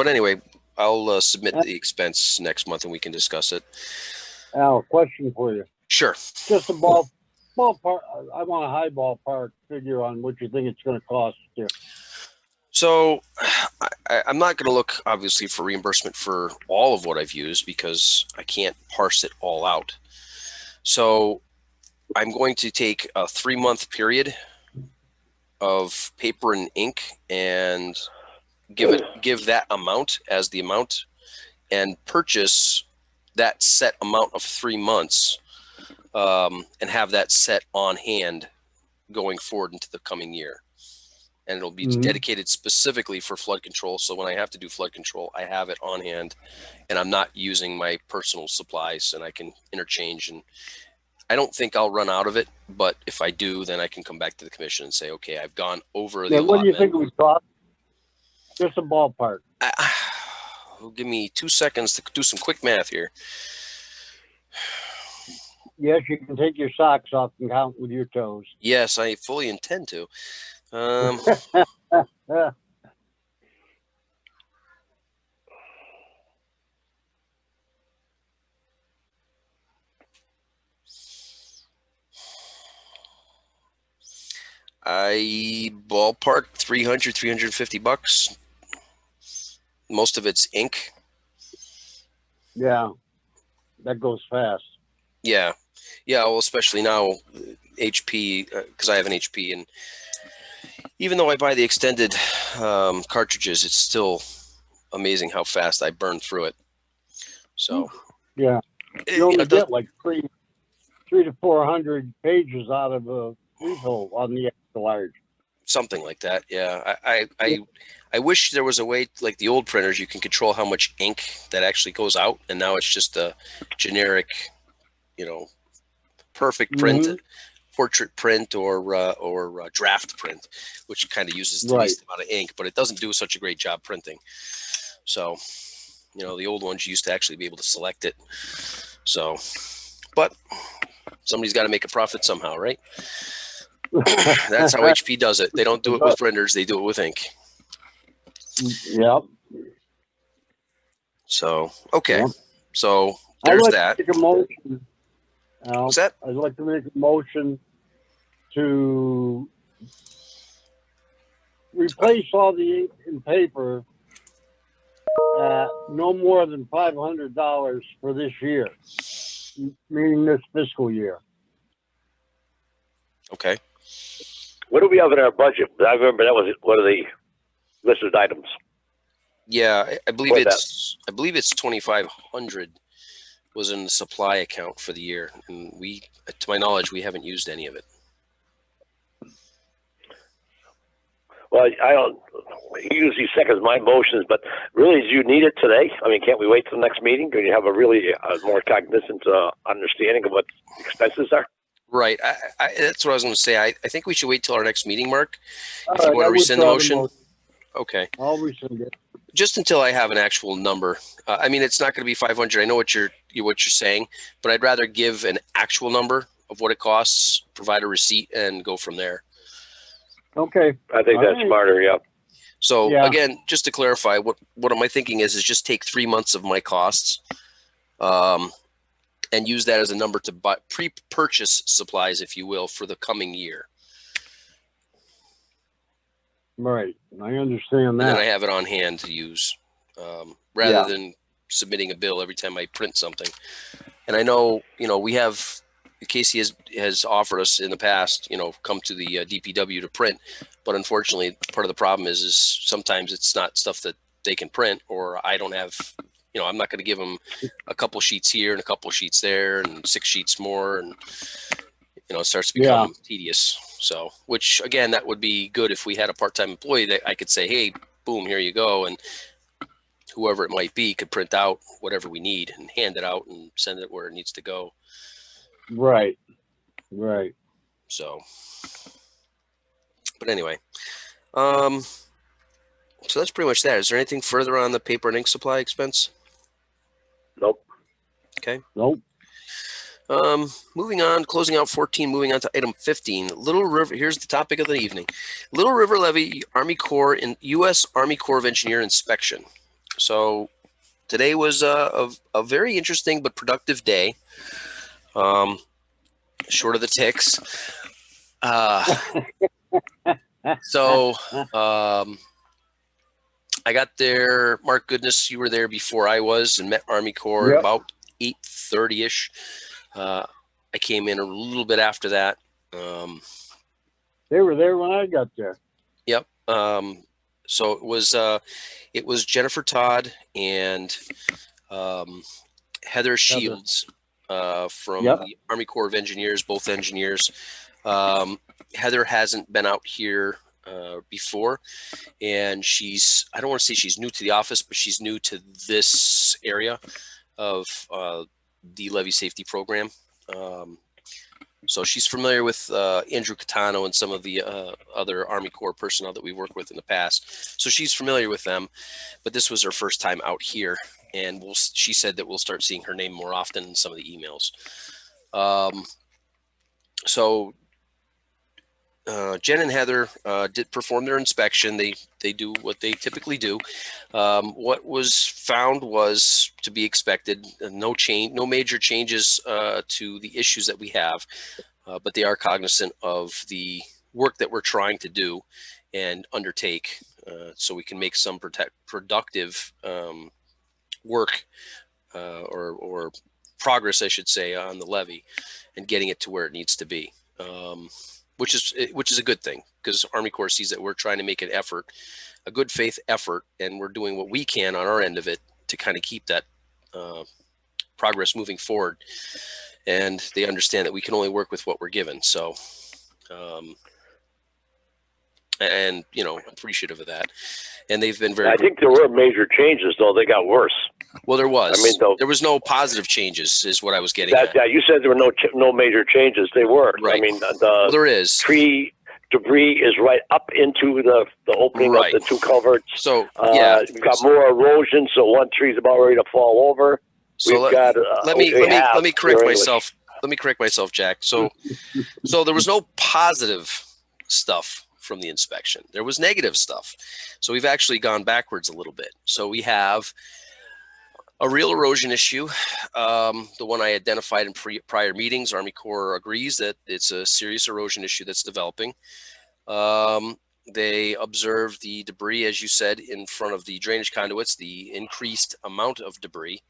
anyway, I'll submit the expense next month and we can discuss it. Al, question for you. Sure. Just a ballpark. I want a high ballpark figure on what you think it's going to cost you. So I'm not going to look, obviously, for reimbursement for all of what I've used because I can't parse it all out. So I'm going to take a 3-month period of paper and ink and give that amount as the amount and purchase that set amount of 3 months and have that set on hand going forward into the coming year. And it'll be dedicated specifically for flood control. So when I have to do flood control, I have it on hand and I'm not using my personal supplies and I can interchange. And I don't think I'll run out of it, but if I do, then I can come back to the commission and say, okay, I've gone over the Now, what do you think allotment. it would cost? Just a ballpark. Give me 2 seconds to do some quick math here. Yes, you can take your socks off and count with your toes. Yes, I fully intend to. I ballpark 300, 350 bucks. Most of it's ink. Yeah, that goes fast. Yeah. Yeah. Well, especially now, HP, because I have an HP, and even though I buy the extended cartridges, it's still amazing how fast I burn through it. So, Yeah, it, you only it does, get like 300 to 400 pages out of a refill on the extra large. something like that. Yeah. I wish there was a way, like the old printers, you can control how much ink that actually goes out, and now it's just a generic, perfect print, portrait print, or draft print, which kind of uses the least amount of ink, but it doesn't do such a great job printing. So, the old ones you used to actually be able to select it. So, but somebody's got to make a profit somehow, right? That's how HP does it. They don't do it with printers; they do it with ink. Yep. So, okay. Yep. So I'd there's like that. to make a motion. What's that? I'd like to make a motion to replace all the ink and paper at no more than $500 for this year, meaning this fiscal year. Okay. What do we have in our budget? I remember that was one of the listed items. Yeah, I believe What's it's 2,500 was in the supply account for the year, and we, to my knowledge, we haven't used any of it. Well, I don't. He usually seconds my motions, but really, do you need it today? I mean, can't we wait till the next meeting? Can you have a really more cognizant understanding of what expenses are? Right. That's what I was going to say. I think we should wait till our next meeting, Mark. All if you right, want to I rescind the withdraw motion. Okay. I'll rescind it. Just until I have an actual number. I mean, it's not going to be 500. I know what you're saying, but I'd rather give an actual number of what it costs, provide a receipt, and go from there. Okay. I think that's smarter. Yeah. So again, just to clarify, what my thinking is just take 3 months of my costs, and use that as a number to buy pre-purchase supplies, if you will, for the coming year. Right. I understand And that. then I have it on hand to use, rather than submitting a bill every time I print something. And I know, we have, Casey has offered us in the past, come to the DPW to print, but unfortunately part of the problem is sometimes it's not stuff that they can print, or I don't have, I'm not going to give them a couple sheets here and a couple sheets there and 6 sheets more. And, it starts to become tedious. So, which again, that would be good if we had a part-time employee that I could say, hey, boom, here you go. And whoever it might be could print out whatever we need and hand it out and send it where it needs to go. Right. Right. So, but anyway, so that's pretty much that. Is there anything further on the paper and ink supply expense? Nope. Okay. Nope. Moving on, closing out 14, moving on to item 15. Little River, here's the topic of the evening. Little River Levy Army Corps and U.S. Army Corps of Engineer inspection. So today was a very interesting but productive day. Short of the ticks. So I got there. Mark, goodness, you were there before I was, and met Army Corps about 8:30-ish. I came in a little bit after that. They were there when I got there. Yep. So it was Jennifer Todd and Heather Shields from the Army Corps of Engineers, both engineers. Heather hasn't been out here before, and I don't want to say she's new to the office, but she's new to this area of the Levy Safety Program. So she's familiar with Andrew Catano and some of the other Army Corps personnel that we worked with in the past. So she's familiar with them, but this was her first time out here. And she said that we'll start seeing her name more often in some of the emails. So Jen and Heather did perform their inspection. They do what they typically do. What was found was to be expected. No major changes to the issues that we have, but they are cognizant of the work that we're trying to do and undertake, so we can make some productive work or progress, I should say, on the levee and getting it to where it needs to be. Which is a good thing, because Army Corps sees that we're trying to make an effort, a good faith effort, and we're doing what we can on our end of it to kind of keep that progress moving forward. And they understand that we can only work with what we're given. So, and you know, appreciative of that. And they've been very. I think there were major changes, though. They got worse. Well, there was. I mean, there was no positive changes, is what I was getting at. Yeah, you said there were no major changes. They were. Right. I mean, there is. Tree debris is right up into the opening of the two culverts. So yeah, we've got more erosion. So one tree's about ready to fall over. So let me correct myself. Let me correct myself, Jack. So there was no positive stuff from the inspection. There was negative stuff. So we've actually gone backwards a little bit. So we have a real erosion issue, the one I identified in prior meetings. Army Corps agrees that it's a serious erosion issue that's developing. They observed the debris, as you said, in front of the drainage conduits, the increased amount of debris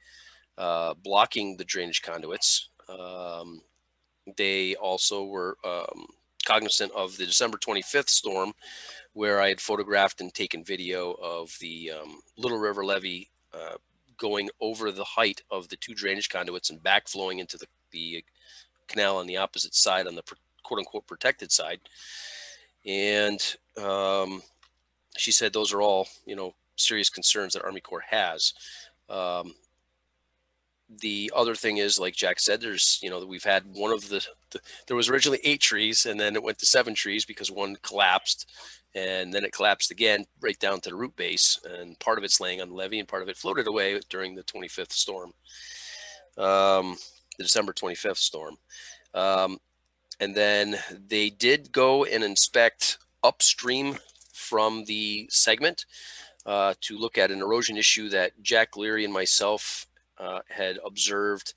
blocking the drainage conduits. They also were cognizant of the December 25th storm, where I had photographed and taken video of the Little River levee going over the height of the two drainage conduits and backflowing into the canal on the opposite side, on the quote-unquote protected side. And she said those are all, you know, serious concerns that Army Corps has. The other thing is, like Jack said, there's, you know, we've had one of there was originally 8 trees, and then it went to 7 trees because one collapsed, and then it collapsed again right down to the root base, and part of it's laying on the levee and part of it floated away during the 25th storm, the December 25th storm. And then they did go and inspect upstream from the segment to look at an erosion issue that Jack Leary and myself had observed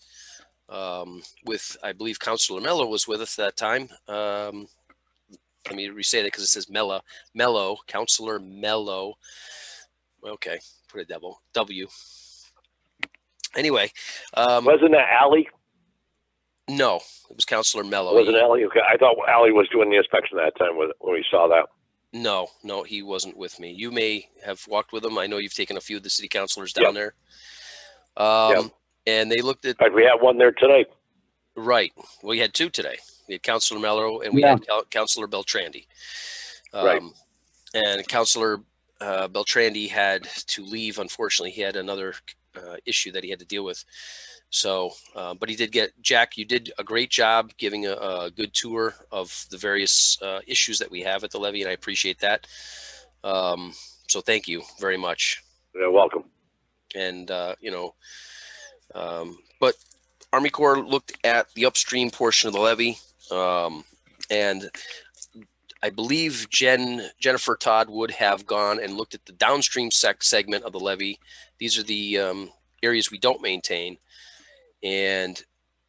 with, I believe Councilor Mello was with us that time. Let me re-say that because it says Mello, Councilor Mello. Okay, put a W. Anyway. Wasn't that Allie? No, it was Councilor Mello. Wasn't Allie? Okay, I thought Allie was doing the inspection that time when we saw that. No, he wasn't with me. You may have walked with him. I know you've taken a few of the city councilors down there. And they looked at. We had one there today. Right. We had 2 today. We had Councilor Mello and we had Councilor Beltrandi. Right. And Councilor Beltrandi had to leave. Unfortunately, he had another issue that he had to deal with. So, but he did get, Jack, you did a great job giving a good tour of the various issues that we have at the levee, and I appreciate that. So thank you very much. You're welcome. And, you know, but Army Corps looked at the upstream portion of the levee, and I believe Jennifer Todd would have gone and looked at the downstream segment of the levee. These are the areas we don't maintain,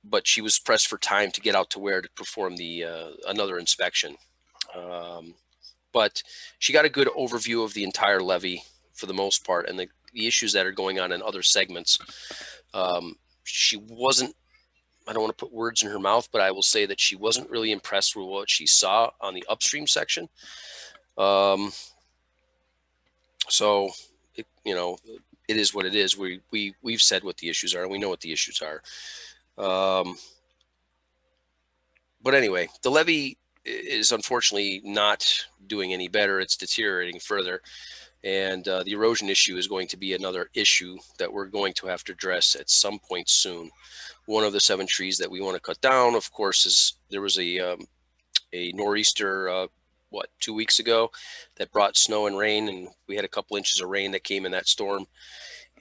but she was pressed for time to get out to where to perform the another inspection. But she got a good overview of the entire levee for the most part, and the issues that are going on in other segments. She wasn't, I don't want to put words in her mouth, but I will say that she wasn't really impressed with what she saw on the upstream section. So, you know, it is what it is. We've said what the issues are, and we know what the issues are. But anyway, the levee is unfortunately not doing any better. It's deteriorating further. And the erosion issue is going to be another issue that we're going to have to address at some point soon. One of the 7 trees that we want to cut down, of course, is there was a nor'easter, 2 weeks ago that brought snow and rain, and we had a couple inches of rain that came in that storm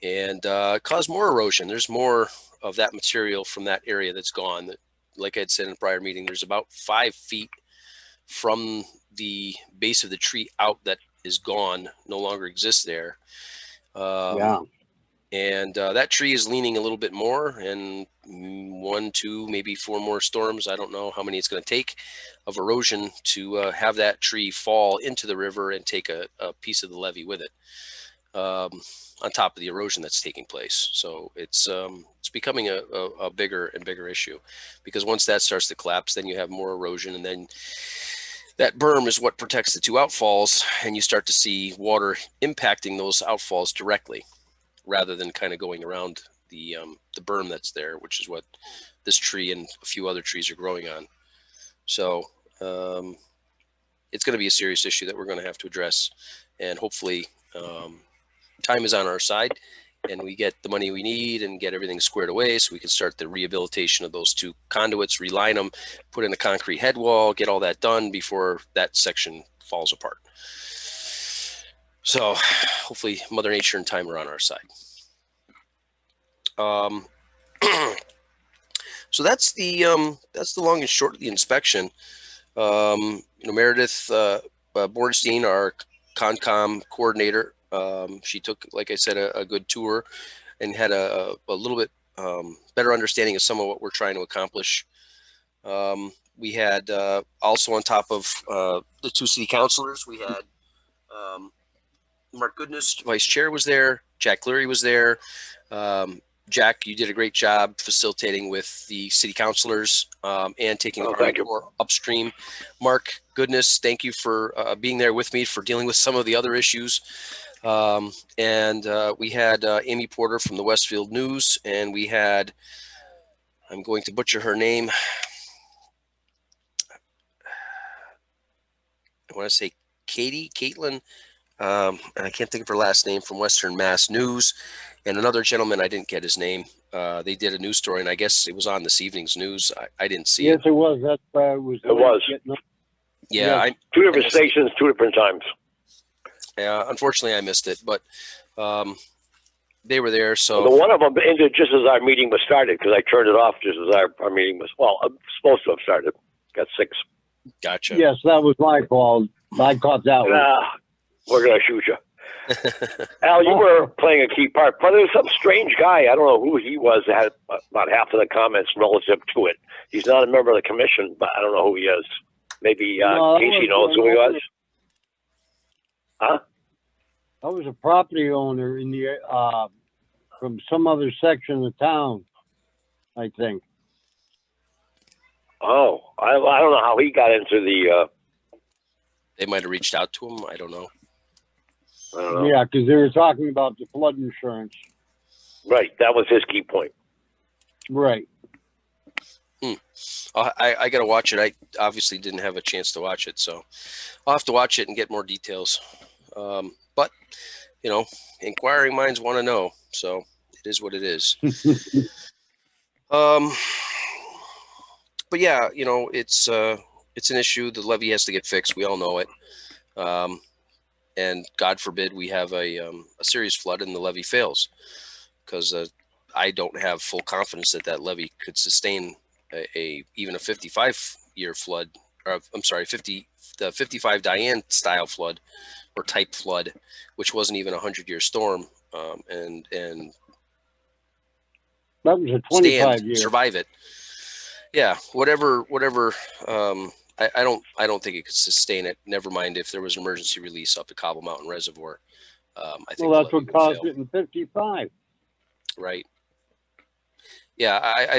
and caused more erosion. There's more of that material from that area that's gone. Like I had said in a prior meeting, there's about 5 feet from the base of the tree out that is gone, no longer exists there. Yeah. And that tree is leaning a little bit more, and 1, 2, maybe 4 more storms. I don't know how many it's going to take of erosion to have that tree fall into the river and take a piece of the levee with it, on top of the erosion that's taking place. So it's becoming a bigger and bigger issue, because once that starts to collapse, then you have more erosion, and then that berm is what protects the 2 outfalls, and you start to see water impacting those outfalls directly, rather than kind of going around the berm that's there, which is what this tree and a few other trees are growing on. So it's going to be a serious issue that we're going to have to address, and hopefully time is on our side, and we get the money we need and get everything squared away so we can start the rehabilitation of those 2 conduits, reline them, put in a concrete head wall, get all that done before that section falls apart. So hopefully Mother Nature and time are on our side. So that's the long and short of the inspection. Meredith Bornstein, our Concom coordinator, she took, like I said, a good tour and had a little bit better understanding of some of what we're trying to accomplish. We had also, on top of the 2 city councilors, we had Mark Goodness, vice chair, was there. Jack Leary was there. Jack, you did a great job facilitating with the city councilors and taking more upstream. Mark Goodness, thank you for being there with me, for dealing with some of the other issues. And we had Amy Porter from the Westfield News, and we had, I'm going to butcher her name, I want to say Caitlin, and I can't think of her last name, from Western Mass News, and another gentleman, I didn't get his name. They did a news story, and I guess it was on this evening's news. I didn't see it. Yes, it was. That was. It was. Yeah. 2 different stations, 2 different times. Yeah, unfortunately I missed it, but they were there. So the one of them ended just as our meeting was started, because I turned it off just as our meeting was, supposed to have started. Got 6. Gotcha. Yes, that was my fault. I caught that one. We're going to shoot you. Al, you were playing a key part, but there's some strange guy. I don't know who he was that had about half of the comments relative to it. He's not a member of the commission, but I don't know who he is. Maybe Casey knows who he was. Huh? I was a property owner in the from some other section of town, I think. Oh, I don't know how he got into the. They might have reached out to him. I don't know. Yeah, because they were talking about the flood insurance. Right, that was his key point. Right. I got to watch it. I obviously didn't have a chance to watch it, so I'll have to watch it and get more details. But, inquiring minds want to know, so it is what it is. But yeah, it's an issue. The levee has to get fixed. We all know it. And God forbid we have a serious flood and the levee fails, because I don't have full confidence that levee could sustain even a 55-year flood, or the 55 Diane style flood or type flood, which wasn't even a 100-year storm, and that was a 25-year. Survive it. Yeah, whatever. I don't think it could sustain it. Never mind if there was an emergency release up at Cobble Mountain Reservoir. I think that's what caused it in 55. Right. Yeah,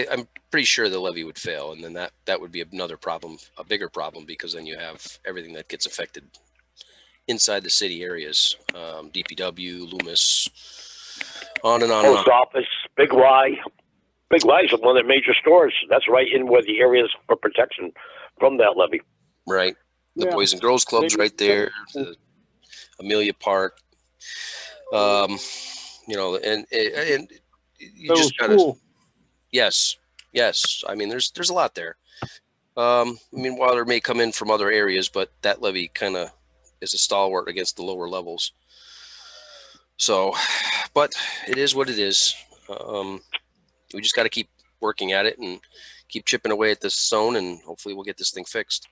I'm pretty sure the levee would fail, and then that would be another problem, a bigger problem, because then you have everything that gets affected inside the city areas, DPW, Loomis, on and on. Post office, Big Y. Big Y is one of their major stores. That's right in where the areas for protection from that levee. Right. The Boys and Girls Club's right there. The Amelia Park. You know, and you Middle just gotta, school. yes. I mean, there's a lot there. I mean, water may come in from other areas, but that levee kind of is a stalwart against the lower levels. So, but it is what it is. We just got to keep working at it and keep chipping away at this zone, and hopefully we'll get this thing fixed.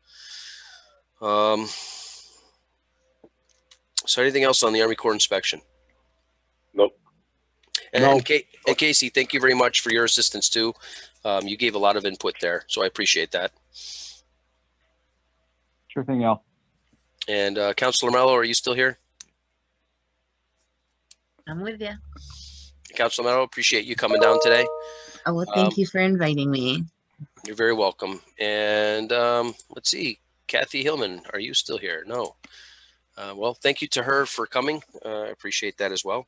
So anything else on the Army Corps inspection? Nope. And Casey, thank you very much for your assistance too. You gave a lot of input there, so I appreciate that. Sure thing, Al. And Councilor Mello, are you still here? I'm with you. Councilor Mello, appreciate you coming down today. Oh, well, thank you for inviting me. You're very welcome. And let's see, Kathy Hillman, are you still here? No. Well, thank you to her for coming. I appreciate that as well.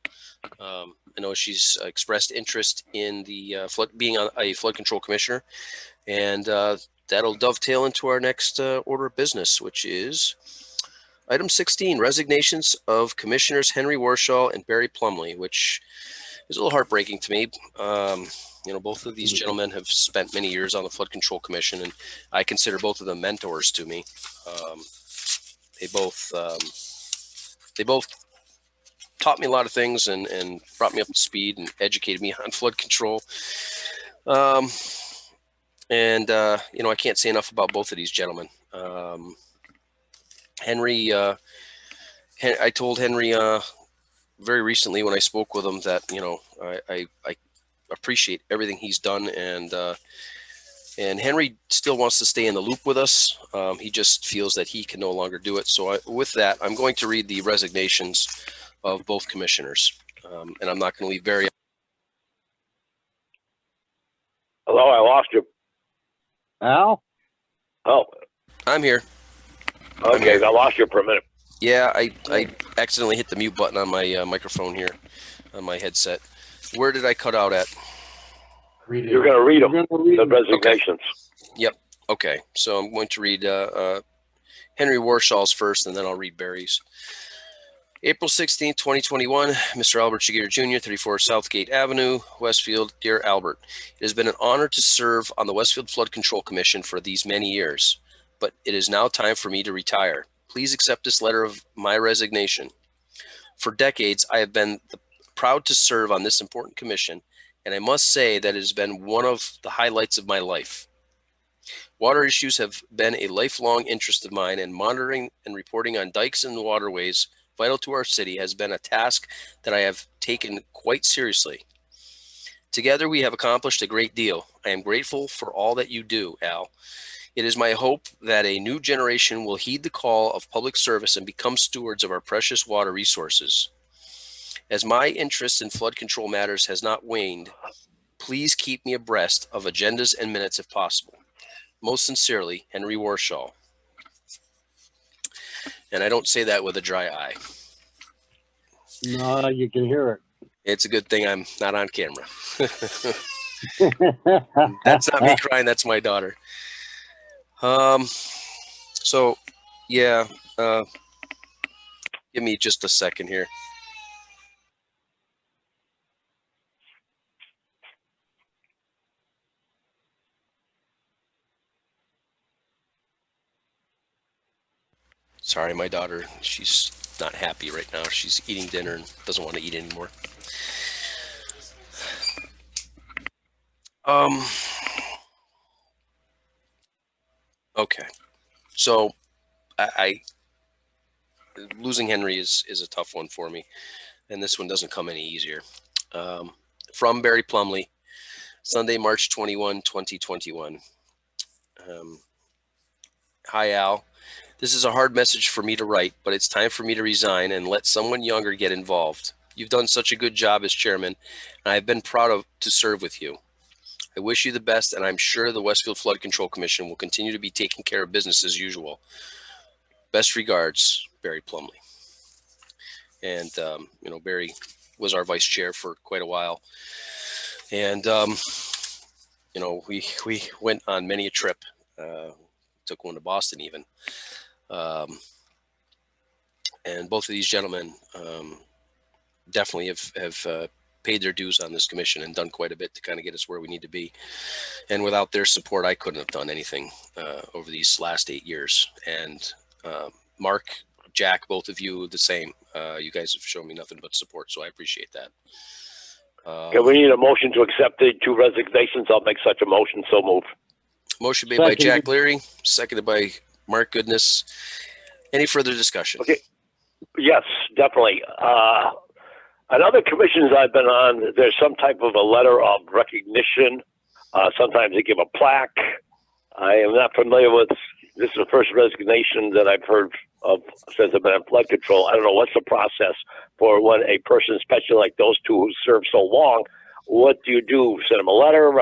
I know she's expressed interest in the being a flood control commissioner, and that'll dovetail into our next order of business, which is item 16, resignations of Commissioners Henry Warshall and Barry Plumley, which is a little heartbreaking to me. You know, both of these gentlemen have spent many years on the Flood Control Commission, and I consider both of them mentors to me. They both taught me a lot of things and brought me up to speed and educated me on flood control. You know, I can't say enough about both of these gentlemen. Henry, I told Henry very recently when I spoke with him that, you know, I appreciate everything he's done, and Henry still wants to stay in the loop with us. He just feels that he can no longer do it. So with that, I'm going to read the resignations of both commissioners, and I'm not going to leave Barry. Hello, I lost you. Al? Oh, I'm here. okay, I lost you for a minute. Yeah, I accidentally hit the mute button on my microphone here on my headset. Where did I cut out at? You're going to read them, the resignations. Okay. Yep. Okay. So I'm going to read Henry Warshall's first, and then I'll read Barry's. April 16th, 2021, Mr. Albert Shigeru Jr., 34 Southgate Avenue, Westfield. Dear Albert, it has been an honor to serve on the Westfield Flood Control Commission for these many years, but it is now time for me to retire. Please accept this letter of my resignation. For decades, I have been proud to serve on this important commission, and I must say that it has been one of the highlights of my life. Water issues have been a lifelong interest of mine, and monitoring and reporting on dikes and waterways vital to our city has been a task that I have taken quite seriously. Together, we have accomplished a great deal. I am grateful for all that you do, Al. It is my hope that a new generation will heed the call of public service and become stewards of our precious water resources. As my interest in flood control matters has not waned, please keep me abreast of agendas and minutes if possible. Most sincerely, Henry Warshall. And I don't say that with a dry eye. No, you can hear it. It's a good thing I'm not on camera. That's not me crying, that's my daughter. So yeah, give me just a second here. Sorry, my daughter, she's not happy right now. She's eating dinner and doesn't want to eat anymore. Okay. So I losing Henry is a tough one for me, and this one doesn't come any easier. From Barry Plumley, Sunday, March 21, 2021. Hi, Al. This is a hard message for me to write, but it's time for me to resign and let someone younger get involved. You've done such a good job as chairman, and I've been proud to serve with you. I wish you the best, and I'm sure the Westfield Flood Control Commission will continue to be taking care of business as usual. Best regards, Barry Plumley. And, you know, Barry was our vice chair for quite a while. And, you know, we went on many a trip. Took one to Boston even. And both of these gentlemen definitely have paid their dues on this commission and done quite a bit to kind of get us where we need to be. And without their support, I couldn't have done anything over these last 8 years. And Mark, Jack, both of you the same. You guys have shown me nothing but support, so I appreciate that. Okay, we need a motion to accept the 2 resignations. I'll make such a motion. So move. Motion made by Jack Leary, seconded by Mark Goodness. Any further discussion? Okay. Yes, definitely. On other commissions I've been on, there's some type of a letter of recognition. Sometimes they give a plaque. I am not familiar with, this is the first resignation that I've heard of since I've been in flood control. I don't know what's the process for when a person, especially like those 2 who served so long, what do you do? Send them a letter,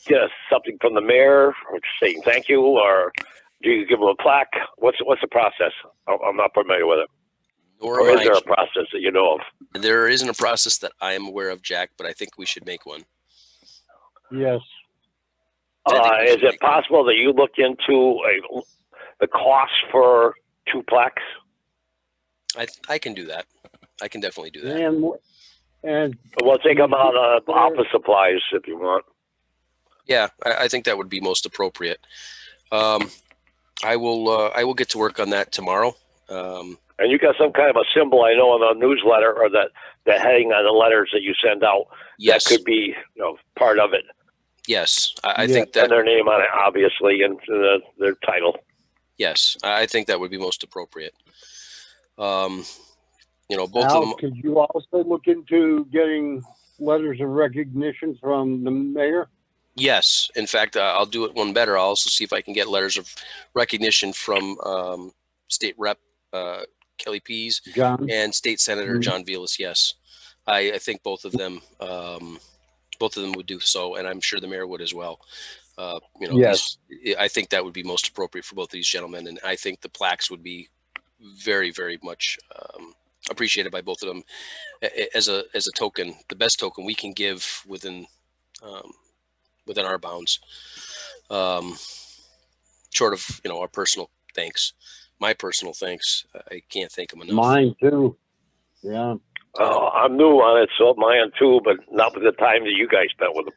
get something from the mayor or saying thank you, or do you give them a plaque? What's the process? I'm not familiar with it. Or is there a process that you know of? There isn't a process that I am aware of, Jack, but I think we should make one. Yes. Is it possible that you look into the cost for 2 plaques? I can do that. I can definitely do that. And we'll take them out of office supplies if you want. Yeah, I think that would be most appropriate. I will get to work on that tomorrow. And you got some kind of a symbol, I know, on the newsletter or the heading on the letters that you send out. Yes. That could be, part of it. Yes, I think that. And their name on it, obviously, and their title. Yes, I think that would be most appropriate. Both Al, of them. Could you also look into getting letters of recognition from the mayor? Yes, in fact, I'll do it one better. I'll also see if I can get letters of recognition from State Rep Kelly Pease and State Senator John Velas. Yes, I think both of them would do so, and I'm sure the mayor would as well. Yes, I think that would be most appropriate for both of these gentlemen, and I think the plaques would be very, very much appreciated by both of them as a token, the best token we can give within our bounds, short of our personal thanks. My personal thanks, I can't thank them enough. Mine too. Yeah. I'm new on it, so mine too, but not with the time that you guys spent with them.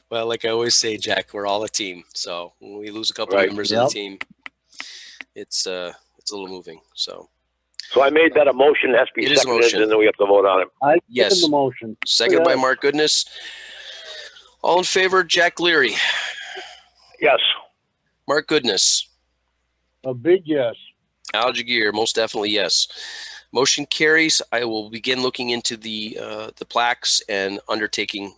Well, like I always say, Jack, we're all a team. So when we lose a couple of members of the team, it's a little moving. So I made that a motion. It has to be seconded, and then we have to vote on it. I second the motion. Seconded by Mark Goodness. All in favor, Jack Leary. Yes. Mark Goodness. A big yes. Al Jaguar, most definitely yes. Motion carries. I will begin looking into the plaques and undertaking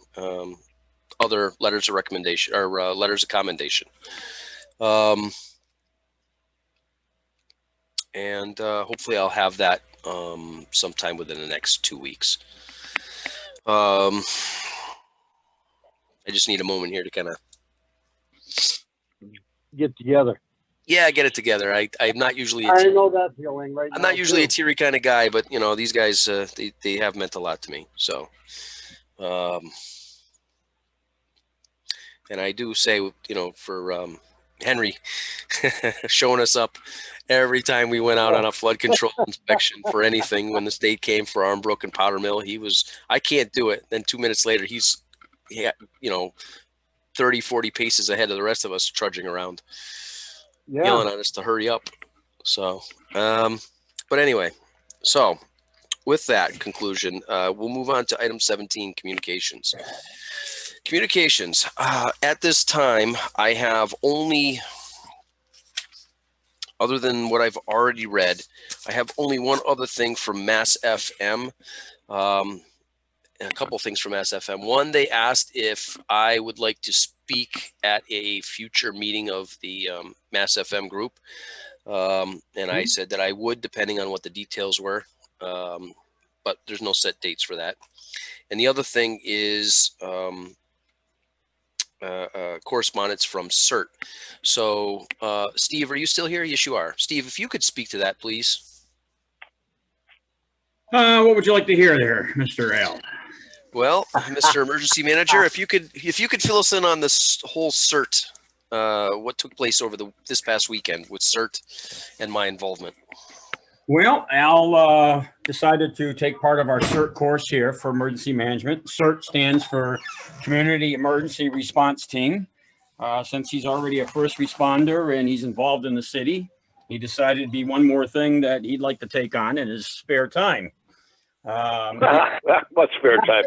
other letters of recommendation or letters of commendation. And hopefully I'll have that sometime within the next 2 weeks. I just need a moment here to kind of get together. Yeah, get it together. I'm not usually. I know that feeling right now. I'm not usually a teary kind of guy, but these guys, they have meant a lot to me. So, and I do say, for Henry showing us up every time we went out on a flood control inspection for anything when the state came for Armbrook and Powder Mill, I can't do it. Then 2 minutes later, he's 30, 40 paces ahead of the rest of us trudging around. Yelling at us to hurry up. So, but anyway, so with that conclusion, we'll move on to item 17, communications. Communications. At this time, I have only, other than what I've already read, I have only one other thing from Mass FM. A couple things from Mass FM. One, they asked if I would like to speak at a future meeting of the Mass FM group. And I said that I would, depending on what the details were. But there's no set dates for that. And the other thing is correspondence from CERT. So, Steve, are you still here? Yes, you are. Steve, if you could speak to that, please. What would you like to hear there, Mr. Al? Well, Mr. Emergency Manager, if you could fill us in on this whole CERT, what took place over this past weekend with CERT and my involvement. Well, Al decided to take part of our CERT course here for emergency management. CERT stands for Community Emergency Response Team. Since he's already a first responder and he's involved in the city, he decided it'd be one more thing that he'd like to take on in his spare time. What spare time?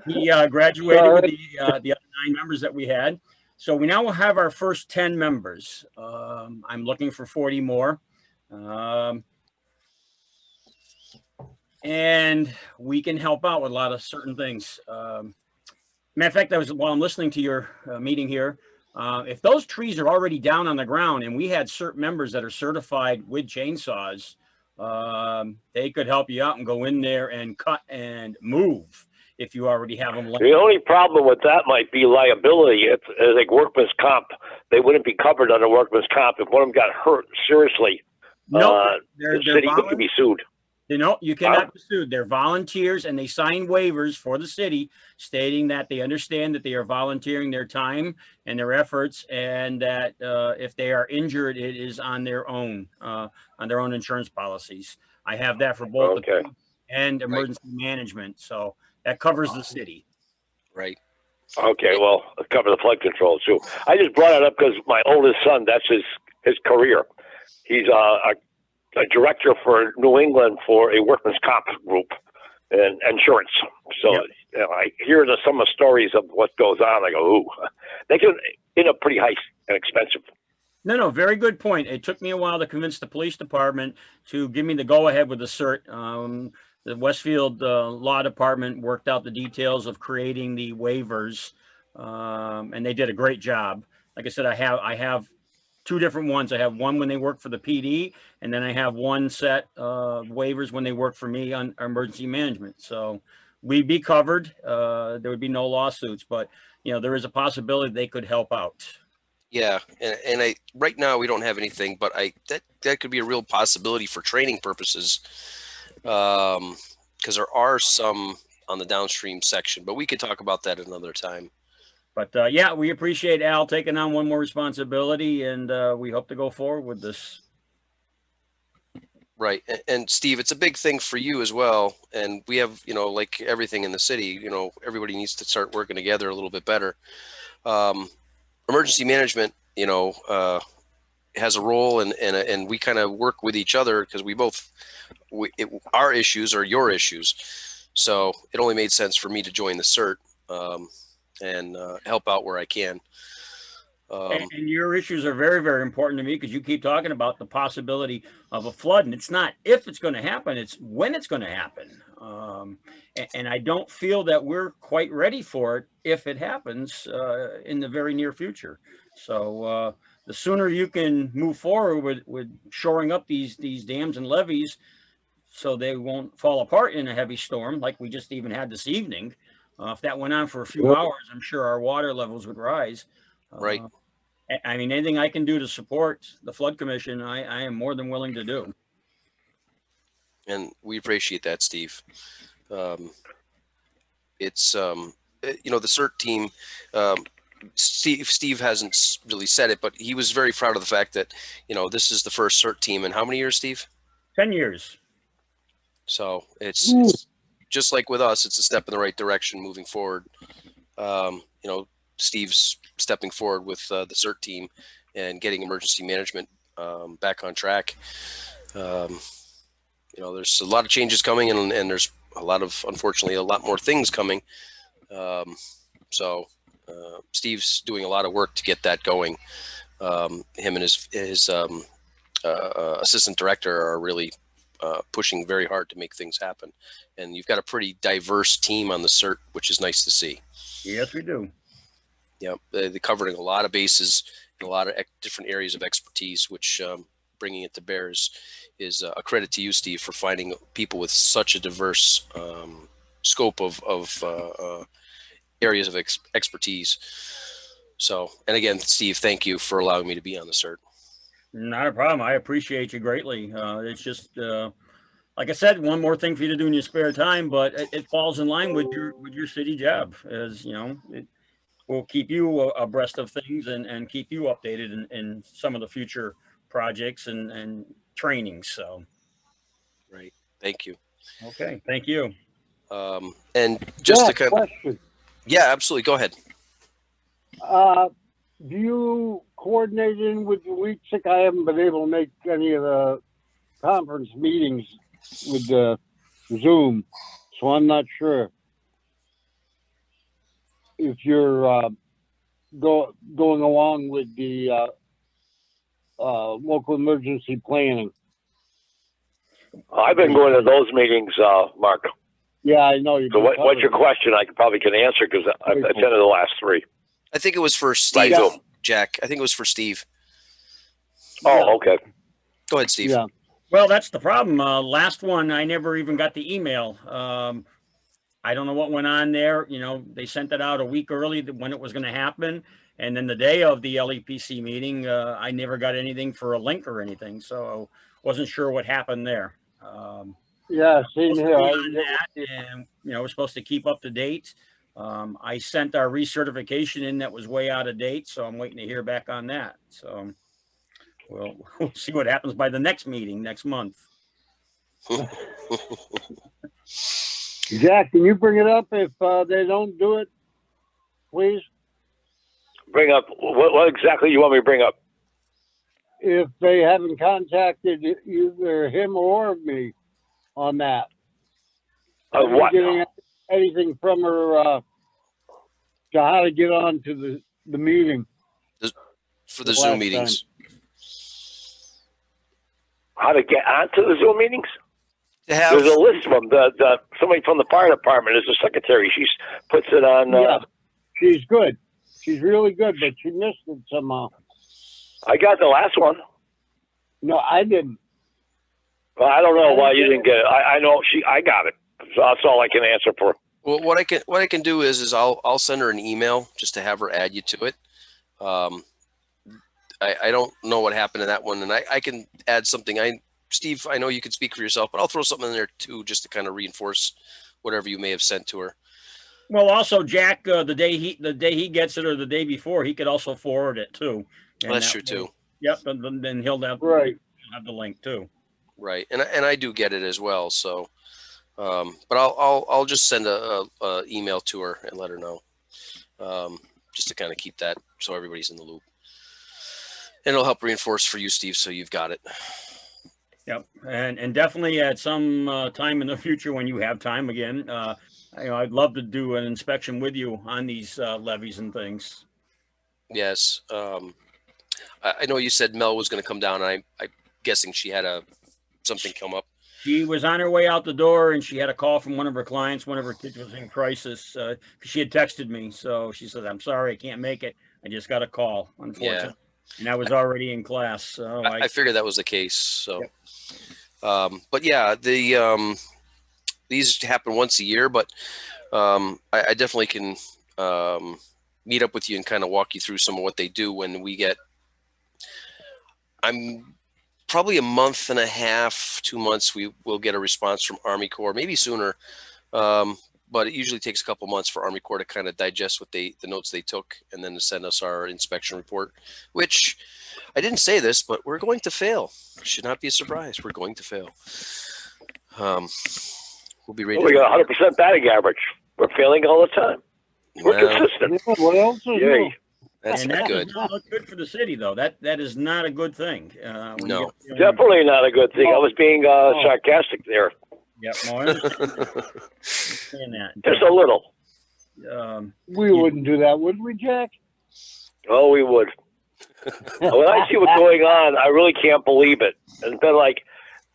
He graduated with the other 9 members that we had. So we now will have our first 10 members. I'm looking for 40 more. And we can help out with a lot of certain things. Matter of fact, while I'm listening to your meeting here, if those trees are already down on the ground and we had certain members that are certified with chainsaws, they could help you out and go in there and cut and move if you already have them. The only problem with that might be liability. It's like workman's comp. They wouldn't be covered under workman's comp if one of them got hurt seriously. No, the city could be sued. You cannot be sued. They're volunteers and they sign waivers for the city stating that they understand that they are volunteering their time and their efforts, and that if they are injured, it is on their own insurance policies. I have that for both the and emergency management, so that covers the city. Right. Okay, well, cover the flood control too. I just brought it up because my oldest son, that's his career. He's a director for New England for a workman's comp group and insurance. So you know, I hear some of the stories of what goes on. I go, ooh, they can end up pretty high and expensive. No, very good point. It took me a while to convince the police department to give me the go-ahead with the CERT. The Westfield Law Department worked out the details of creating the waivers, and they did a great job. Like I said, I have 2 different ones. I have one when they work for the PD, and then I have one set of waivers when they work for me on emergency management. So we'd be covered. There would be no lawsuits, but you know, there is a possibility they could help out. Yeah, and right now we don't have anything, but that could be a real possibility for training purposes, because there are some on the downstream section, but we could talk about that another time. But yeah, we appreciate Al taking on one more responsibility, and we hope to go forward with this. Right, and Steve, it's a big thing for you as well, and we have, you know, like everything in the city, you know, everybody needs to start working together a little bit better. Emergency management, you know, has a role, and we kind of work with each other because our issues are your issues. So it only made sense for me to join the CERT and help out where I can. And your issues are very, very important to me because you keep talking about the possibility of a flood, and it's not if it's going to happen, it's when it's going to happen. And I don't feel that we're quite ready for it if it happens in the very near future. So the sooner you can move forward with shoring up these dams and levees so they won't fall apart in a heavy storm like we just even had this evening. If that went on for a few hours, I'm sure our water levels would rise. Right. I mean, anything I can do to support the Flood Commission, I am more than willing to do. And we appreciate that, Steve. It's, you know, the CERT team, Steve hasn't really said it, but he was very proud of the fact that, you know, this is the first CERT team in how many years, Steve? 10 years. So it's just like with us, it's a step in the right direction moving forward. You know, Steve's stepping forward with the CERT team and getting emergency management back on track. You know, there's a lot of changes coming, and there's unfortunately, a lot more things coming. So Steve's doing a lot of work to get that going. Him and his assistant director are really pushing very hard to make things happen. And you've got a pretty diverse team on the CERT, which is nice to see. Yes, we do. Yeah, they're covering a lot of bases in a lot of different areas of expertise, which bringing it to bear is a credit to you, Steve, for finding people with such a diverse scope of areas of expertise. So, and again, Steve, thank you for allowing me to be on the CERT. Not a problem. I appreciate you greatly. It's just, like I said, one more thing for you to do in your spare time, but it falls in line with your city job, as you know. we'll keep you abreast of things and keep you updated in some of the future projects and trainings. So, Right. Thank you. okay, thank you. And just Yeah, to kind of, question. yeah, absolutely. Go ahead. Do you coordinate in with the week sick? I haven't been able to make any of the conference meetings with the Zoom, so I'm not sure if you're going along with the local emergency planning. I've been going to those meetings, Mark. Yeah, I know you. So what's your question? I probably can answer because I've attended the last three. I think it was for Steve, Right. Jack. I think it was for Steve. Oh, okay. Go ahead, Steve. Yeah. Well, that's the problem. Last one, I never even got the email. I don't know what went on there. You know, they sent it out a week early when it was going to happen. And then the day of the LEPC meeting, I never got anything for a link or anything. So wasn't sure what happened there. Yeah, same here. And, you know, we're supposed to keep up to date. I sent our recertification in that was way out of date. So I'm waiting to hear back on that. So we'll see what happens by the next meeting next month. Jack, can you bring it up if they don't do it, please? Bring up what exactly you want me to bring up? If they haven't contacted either him or me on that. What? Getting anything from her to how to get on to the meeting. For the Zoom meetings. Time. How to get onto the Zoom meetings? There's a list of them. Somebody from the fire department is the secretary. She puts it on. Yeah, she's good. She's really good, but she missed it somehow. I got the last one. No, I didn't. Well, I don't know why you didn't get it. I know I got it. So that's all I can answer for. Well, what I can do is I'll send her an email just to have her add you to it. I don't know what happened to that one, and I can add something. Steve, I know you can speak for yourself, but I'll throw something in there too, just to kind of reinforce whatever you may have sent to her. Well, also Jack, the day he gets it or the day before, he could also forward it too. Well, that's true too. Yep, and then he'll have the link too. Right, and I do get it as well. So, but I'll just send a email to her and let her know, just to kind of keep that so everybody's in the loop, and it'll help reinforce for you, Steve, so you've got it. Yep, and definitely at some time in the future when you have time again, I'd love to do an inspection with you on these levees and things. Yes, I know you said Mel was going to come down. I'm guessing she had something come up. She was on her way out the door, and she had a call from one of her clients. One of her kids was in crisis. She had texted me, so she said, "I'm sorry, I can't make it. I just got a call, unfortunately." Yeah. And I was already in class, so I figured that was the case. So, yep. But yeah, these happen once a year. But I definitely can meet up with you and kind of walk you through some of what they do when we get. I'm probably a month and a half, 2 months. We will get a response from Army Corps, maybe sooner. But it usually takes a couple months for Army Corps to kind of digest what the notes they took and then to send us our inspection report, which I didn't say this, but we're going to fail. Should not be a surprise. We're going to fail. We'll be ready. We got 100% batting average. We're failing all the time. We're consistent. Yeah, what else is new? That's not good. Not look good for the city, though. That is not a good thing. No, definitely not a good thing. I was being sarcastic there. Yep, no, I understand that. Just a little. We wouldn't do that, would we, Jack? Oh, we would. When I see what's going on, I really can't believe it. It's been like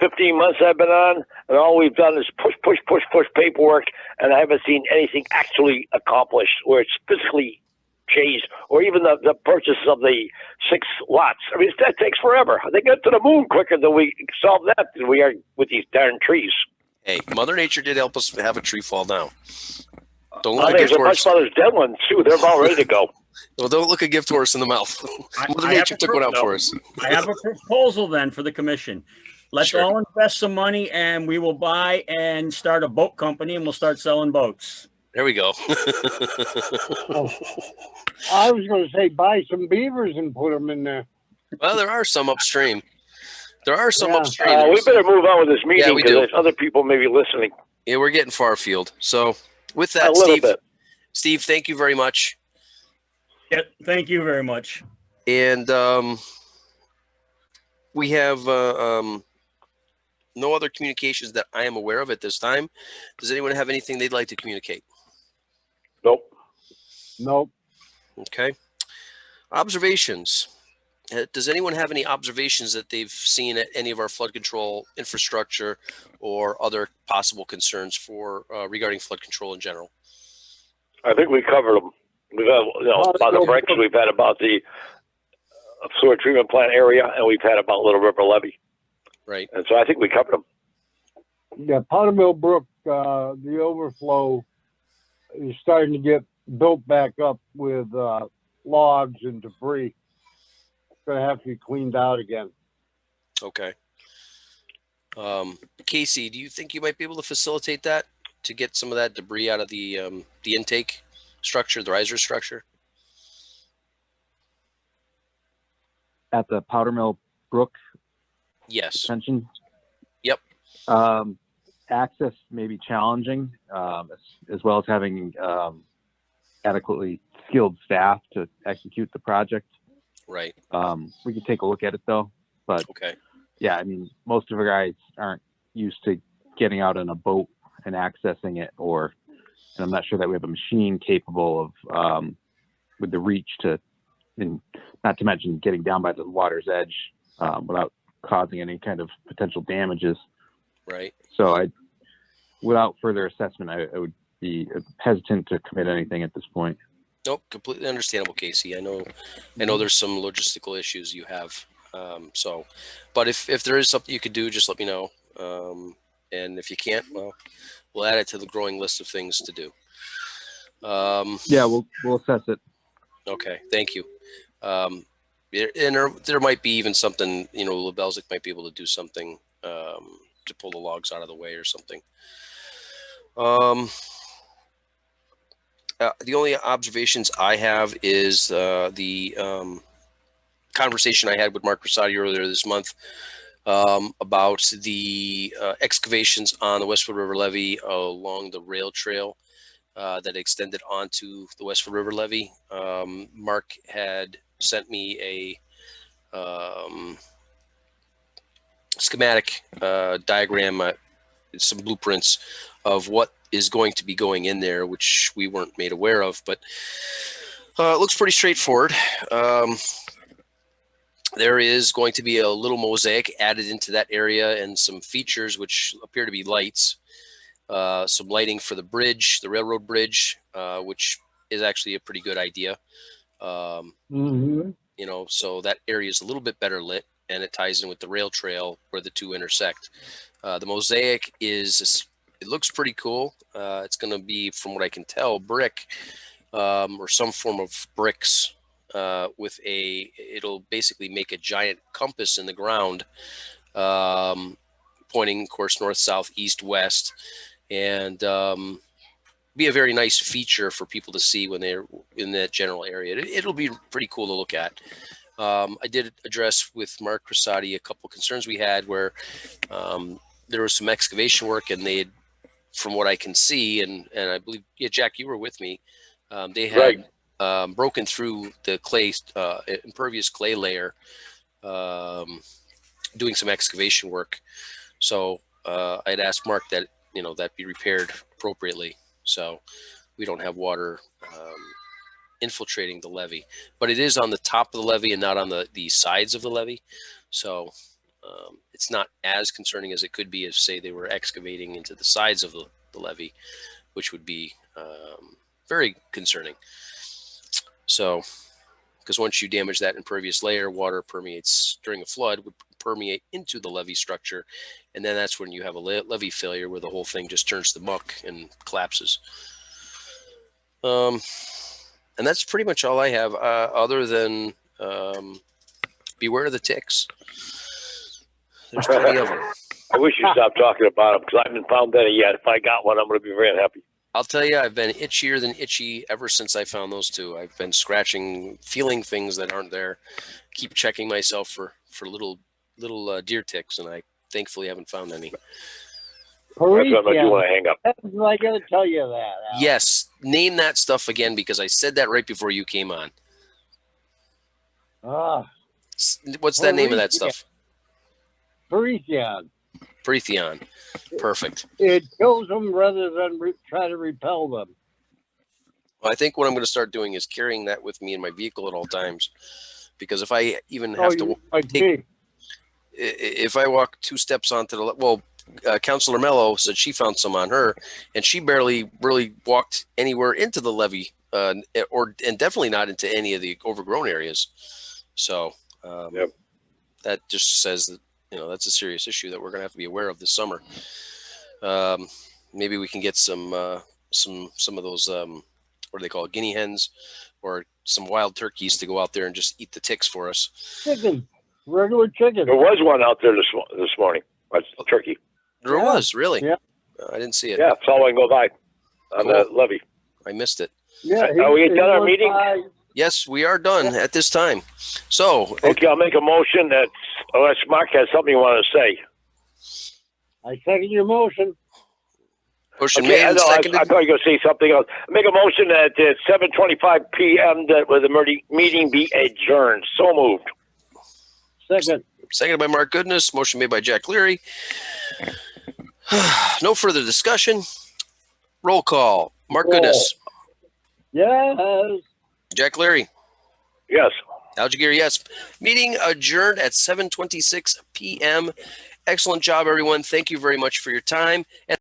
15 months I've been on, and all we've done is push paperwork, and I haven't seen anything actually accomplished where it's physically changed, or even the purchase of the 6 lots. I mean, that takes forever. They get to the moon quicker than we solve that than we are with these darn trees. Hey, Mother Nature did help us have a tree fall down. Don't look at gift horse. My mother's dead ones too. They're about ready to go. Well, don't look a gift horse in the mouth. Mother Nature took one out for us. I have a proposal then for the commission. Let's all invest some money, and we will buy and start a boat company, and we'll start selling boats. There we go. Oh, I was going to say buy some beavers and put them in there. Well, there are some upstream. There are some Yeah. upstream. We better move on with this meeting we because do. there's other people maybe listening. Yeah, we're getting far afield. So with A that, little Steve, bit. Steve, thank you very much. Yeah, thank you very much. And we have no other communications that I am aware of at this time. Does anyone have anything they'd like to communicate? Nope. Nope. Okay. Observations. Does anyone have any observations that they've seen at any of our flood control infrastructure or other possible concerns for regarding flood control in general? I think we covered them. We've had, about the bricks, we've had about the sewer treatment plant area, and we've had about Little River Levy. Right. And so I think we covered them. Yeah, Powdermill Brook, the overflow is starting to get built back up with logs and debris. It's going to have to be cleaned out again. Okay. Casey, do you think you might be able to facilitate that to get some of that debris out of the intake structure, the riser structure? At the Powdermill Brook Yes. extension? Yep. Access may be challenging, as well as having adequately skilled staff to execute the project. Right. We could take a look at it though, but okay. Yeah, I mean, most of our guys aren't used to getting out on a boat and accessing it, and I'm not sure that we have a machine capable of, with the reach to, and not to mention getting down by the water's edge without causing any kind of potential damages. Right. So without further assessment, I would be hesitant to commit anything at this point. Nope, completely understandable, Casey. I know there's some logistical issues you have. But if there is something you could do, just let me know. And if you can't, well, we'll add it to the growing list of things to do. Yeah, we'll assess it. Okay, thank you. And there might be even something, Lebelzik might be able to do something to pull the logs out of the way or something. The only observations I have is the conversation I had with Mark Rosati earlier this month about the excavations on the Westwood River Levee along the rail trail that extended onto the Westwood River Levee. Mark had sent me a schematic diagram, some blueprints of what is going to be going in there, which we weren't made aware of, but it looks pretty straightforward. There is going to be a little mosaic added into that area and some features which appear to be lights, some lighting for the bridge, the railroad bridge, which is actually a pretty good idea. So that area is a little bit better lit, and it ties in with the rail trail where the two intersect. The mosaic it looks pretty cool. It's going to be, from what I can tell, brick or some form of bricks it'll basically make a giant compass in the ground, pointing, of course, north, south, east, west, and be a very nice feature for people to see when they're in that general area. It'll be pretty cool to look at. I did address with Mark Crosati a couple concerns we had where there was some excavation work, and they had, from what I can see, and I believe, yeah, Jack, you were with me, they had broken through the clay, impervious clay layer, doing some excavation work. So I'd asked Mark that, that be repaired appropriately, so we don't have water infiltrating the levee. But it is on the top of the levee and not on the sides of the levee. So it's not as concerning as it could be if, say, they were excavating into the sides of the levee, which would be very concerning. So, because once you damage that impervious layer, water permeates during a flood, would permeate into the levee structure. And then that's when you have a levee failure where the whole thing just turns to muck and collapses. And that's pretty much all I have, other than beware of the ticks. There's plenty of them. I wish you stopped talking about them because I haven't found any yet. If I got one, I'm going to be very unhappy. I'll tell you, I've been itchier than itchy ever since I found those two. I've been scratching, feeling things that aren't there. Keep checking myself for little deer ticks, and I thankfully haven't found any. That's what I'm gonna do when I hang up. I gotta tell you that. Al. Yes, name that stuff again because I said that right before you came on. What's that name of that stuff? Parethion. Parethion. Perfect. It kills them rather than try to repel them. Well, I think what I'm going to start doing is carrying that with me in my vehicle at all times, because if I even have to take, if I walk 2 steps onto the well, Councilor Mello said she found some on her, and she barely really walked anywhere into the levee, and definitely not into any of the overgrown areas. So that just says that that's a serious issue that we're going to have to be aware of this summer. Maybe we can get some of those what do they call it, guinea hens, or some wild turkeys to go out there and just eat the ticks for us. Chicken, regular chicken. There was one out there this morning. A turkey. There was, really? Yeah. I didn't see it. Yeah, saw one go by on the levee. I missed it. Yeah. Are we done our meeting? Yes, we are done at this time. So. Okay, I'll make a motion that unless Mark has something you want to say. I second your motion. Motion Okay, made and seconded. I thought you were going to say something else. Make a motion that at 7:25 p.m. that the meeting be adjourned. So moved. Second. Seconded by Mark Goodness. Motion made by Jack Leary. No further discussion. Roll call. Mark Goodness. Yes. Jack Leary. Yes. Al Jaguar, yes. Meeting adjourned at 7:26 p.m. Excellent job, everyone. Thank you very much for your time. And